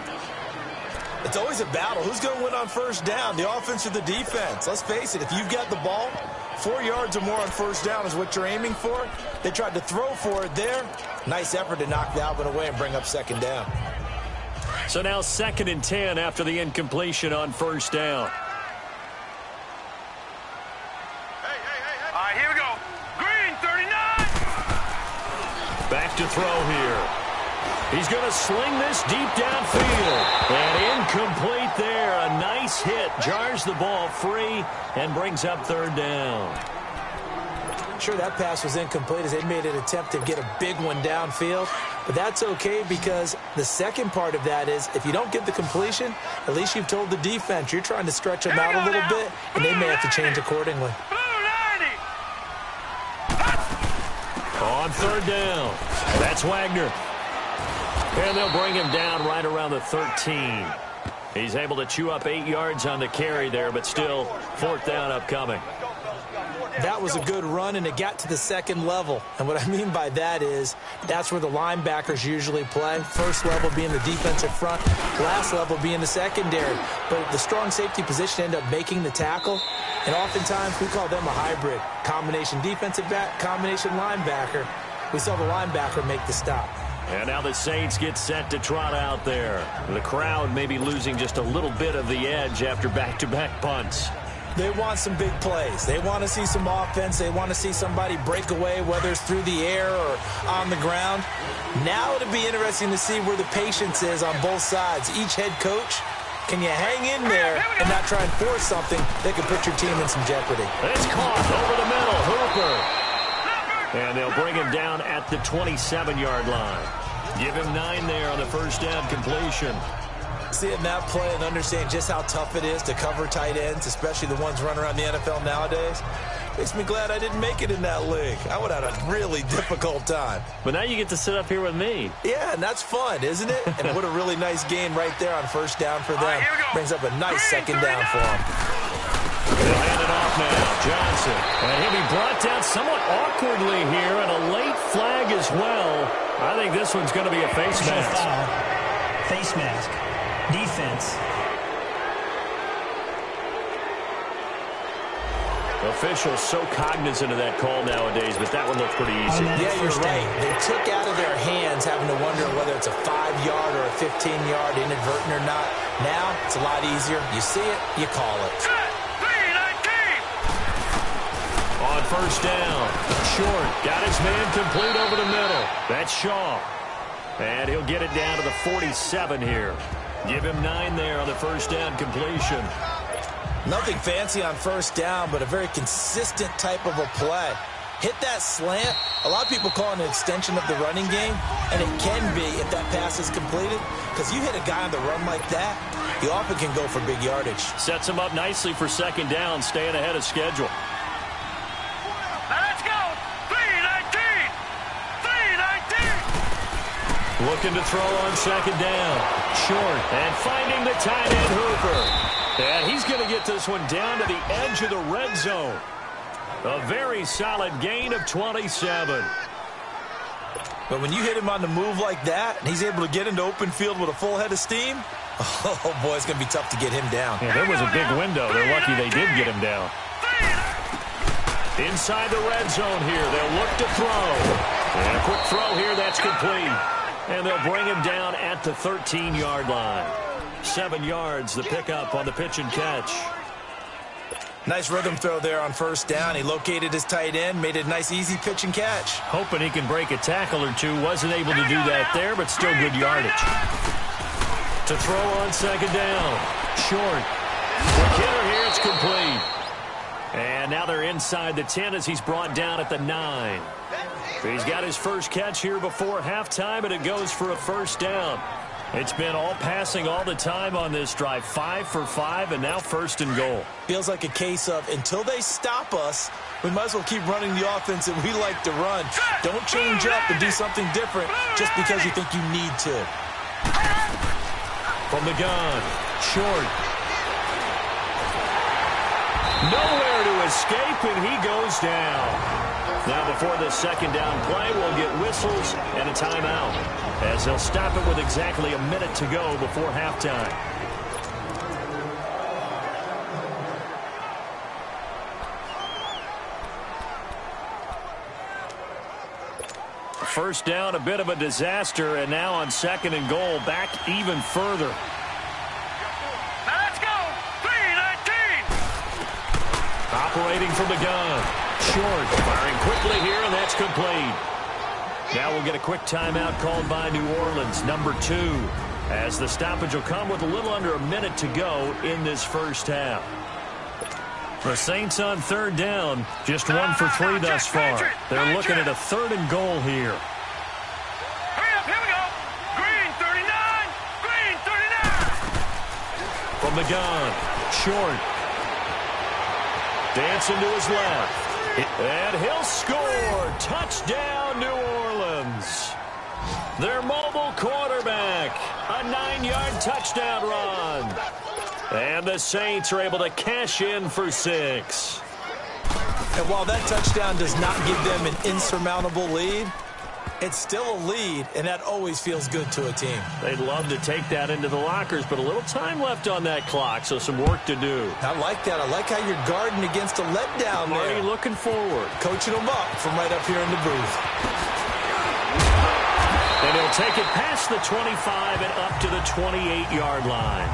It's always a battle. Who's going to win on first down, the offense or the defense? Let's face it, if you've got the ball, 4 yards or more on first down is what you're aiming for. They tried to throw for it there. Nice effort to knock Dalvin away and bring up second down. So now 2nd and 10 after the incompletion on first down. All right, here we go. Green 39. Back to throw here. He's going to sling this deep downfield. And incomplete there. A nice hit. Jars the ball free and brings up third down. Sure, that pass was incomplete as they made an attempt to get a big one downfield. But that's okay because the second part of that is if you don't get the completion, at least you've told the defense you're trying to stretch them out a little bit, and they may have to change accordingly. On third down, that's Wagner. And they'll bring him down right around the 13. He's able to chew up 8 yards on the carry there, but still 4th down upcoming. That was a good run, and it got to the second level. And what I mean by that is that's where the linebackers usually play. First level being the defensive front, last level being the secondary. But the strong safety position ended up making the tackle. And oftentimes we call them a hybrid. Combination defensive back, combination linebacker. We saw the linebacker make the stop. And now the Saints get set to trot out there. The crowd may be losing just a little bit of the edge after back-to-back punts. They want some big plays. They want to see some offense. They want to see somebody break away, whether it's through the air or on the ground. Now it'll be interesting to see where the patience is on both sides. Each head coach, can you hang in there and not try and force something that could put your team in some jeopardy? It's caught over the middle. Hooper. And they'll bring him down at the 27-yard line. Give him 9 there on the first down completion. Seeing that play and understand just how tough it is to cover tight ends, especially the ones running around the NFL nowadays, makes me glad I didn't make it in that league. I would have had a really difficult time. But now you get to sit up here with me. Yeah, and that's fun, isn't it? And what a really nice gain right there on first down for them. Brings up a nice second down for them. Johnson. And he'll be brought down somewhat awkwardly here, and a late flag as well. I think this one's going to be a face mask. Foul. Face mask. Defense. Officials so cognizant of that call nowadays, but that one looked pretty easy. Yeah, you're right. They took out of their hands having to wonder whether it's a 5-yard or a 15-yard inadvertent or not. Now, it's a lot easier. You see it, you call it. On first down, Short got his man complete over the middle. That's Shaw. And he'll get it down to the 47 here. Give him 9 there on the first down completion. Nothing fancy on first down, but a very consistent type of a play. Hit that slant. A lot of people call it an extension of the running game, and it can be if that pass is completed, because you hit a guy on the run like that, he often can go for big yardage. Sets him up nicely for second down, staying ahead of schedule. Let's go! 3-19! 3-19! Looking to throw on second down. Short, and finding the tight end Hooper. And he's going to get this one down to the edge of the red zone. A very solid gain of 27. But when you hit him on the move like that, and he's able to get into open field with a full head of steam, oh, boy, it's going to be tough to get him down. Yeah, there was a big window. They're lucky they did get him down. Inside the red zone here, they'll look to throw. And a quick throw here, that's complete. And they'll bring him down at the 13-yard line. 7 yards, the pickup on the pitch and catch. Nice rhythm throw there on first down. He located his tight end, made it a nice, easy pitch and catch. Hoping he can break a tackle or two. Wasn't able to do that there, but still good yardage. To throw on second down. Short. Quick hitter here, it's complete. And now they're inside the 10 as he's brought down at the 9. He's got his first catch here before halftime, and it goes for a first down. It's been all passing all the time on this drive. 5 for 5, and now first and goal. Feels like a case of until they stop us, we might as well keep running the offense that we like to run. Don't change up and do something different just because you think you need to. From the gun, Short. Nowhere to escape, and he goes down. Now before the second down play, we'll get whistles and a timeout, as they'll stop it with exactly a minute to go before halftime. First down, a bit of a disaster, and now on second and goal, back even further. Now let's go! 3-19! Operating from the gun. Short, firing quickly here, and that's complete. Now we'll get a quick timeout called by New Orleans, number 2, as the stoppage will come with a little under a minute to go in this first half. The Saints on third down, just 1 for 3 thus far. They're looking at a third and goal here. Hurry up, here we go! Green 39! Green 39! From the gun, Short. Dancing to his left. And he'll score. Touchdown, New Orleans. Their mobile quarterback. A 9-yard touchdown run. And the Saints are able to cash in for 6. And while that touchdown does not give them an insurmountable lead, it's still a lead, and that always feels good to a team. They'd love to take that into the lockers, but a little time left on that clock, so some work to do. I like that. I like how you're guarding against a letdown there. Already looking forward. Coaching them up from right up here in the booth. And he'll take it past the 25 and up to the 28-yard line.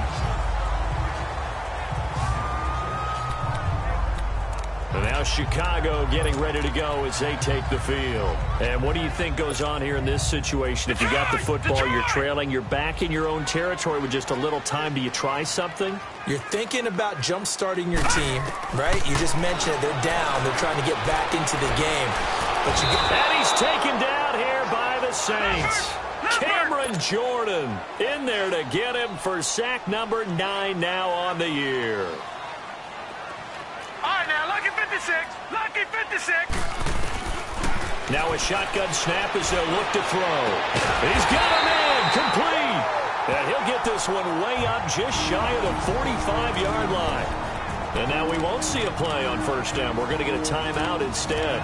And now Chicago getting ready to go as they take the field. And what do you think goes on here in this situation? If you got the football, you're trailing, you're back in your own territory with just a little time. Do you try something? You're thinking about jump-starting your team, right? You just mentioned it. They're down. They're trying to get back into the game. But you get and he's taken down here by the Saints. Cameron Jordan in there to get him for sack number 9 now on the year. All right, now, lucky 56. Lucky 56. Now a shotgun snap as they'll look to throw. He's got a man complete. And he'll get this one way up just shy of the 45-yard line. And now we won't see a play on first down. We're going to get a timeout instead,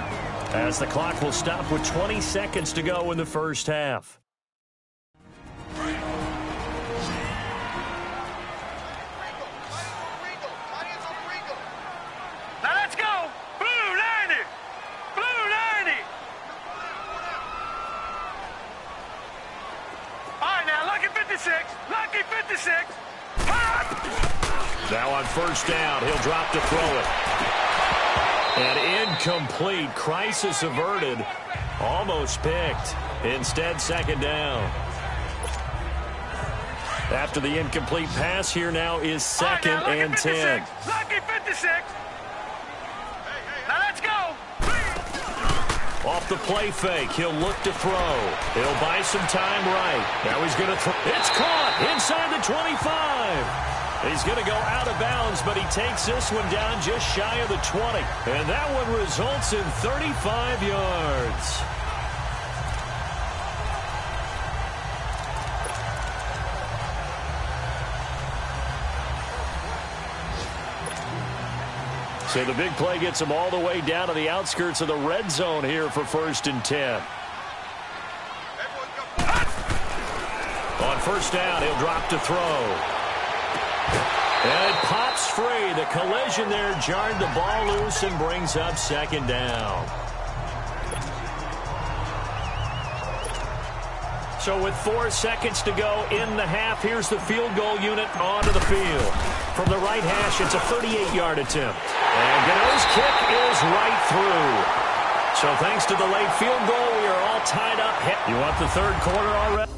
as the clock will stop with 20 seconds to go in the first half. Now let's go. Blue 90. Blue 90. All right, now lucky 56. Lucky 56. Now on first down, he'll drop to throw it. And incomplete. Crisis averted. Almost picked. Instead, second down. After the incomplete pass, here now is second and 10. Lucky 56. Now let's go. Off the play fake, he'll look to throw. He'll buy some time right. Now he's going to throw. It's caught inside the 25. He's going to go out of bounds, but he takes this one down just shy of the 20. And that one results in 35 yards. So the big play gets him all the way down to the outskirts of the red zone here for 1st and 10. On first down, he'll drop to throw. And it pops free. The collision there jarred the ball loose and brings up second down. So with 4 seconds to go in the half, here's the field goal unit onto the field. From the right hash, it's a 38-yard attempt. And Gano's kick is right through. So thanks to the late field goal, we are all tied up. You want the third quarter already?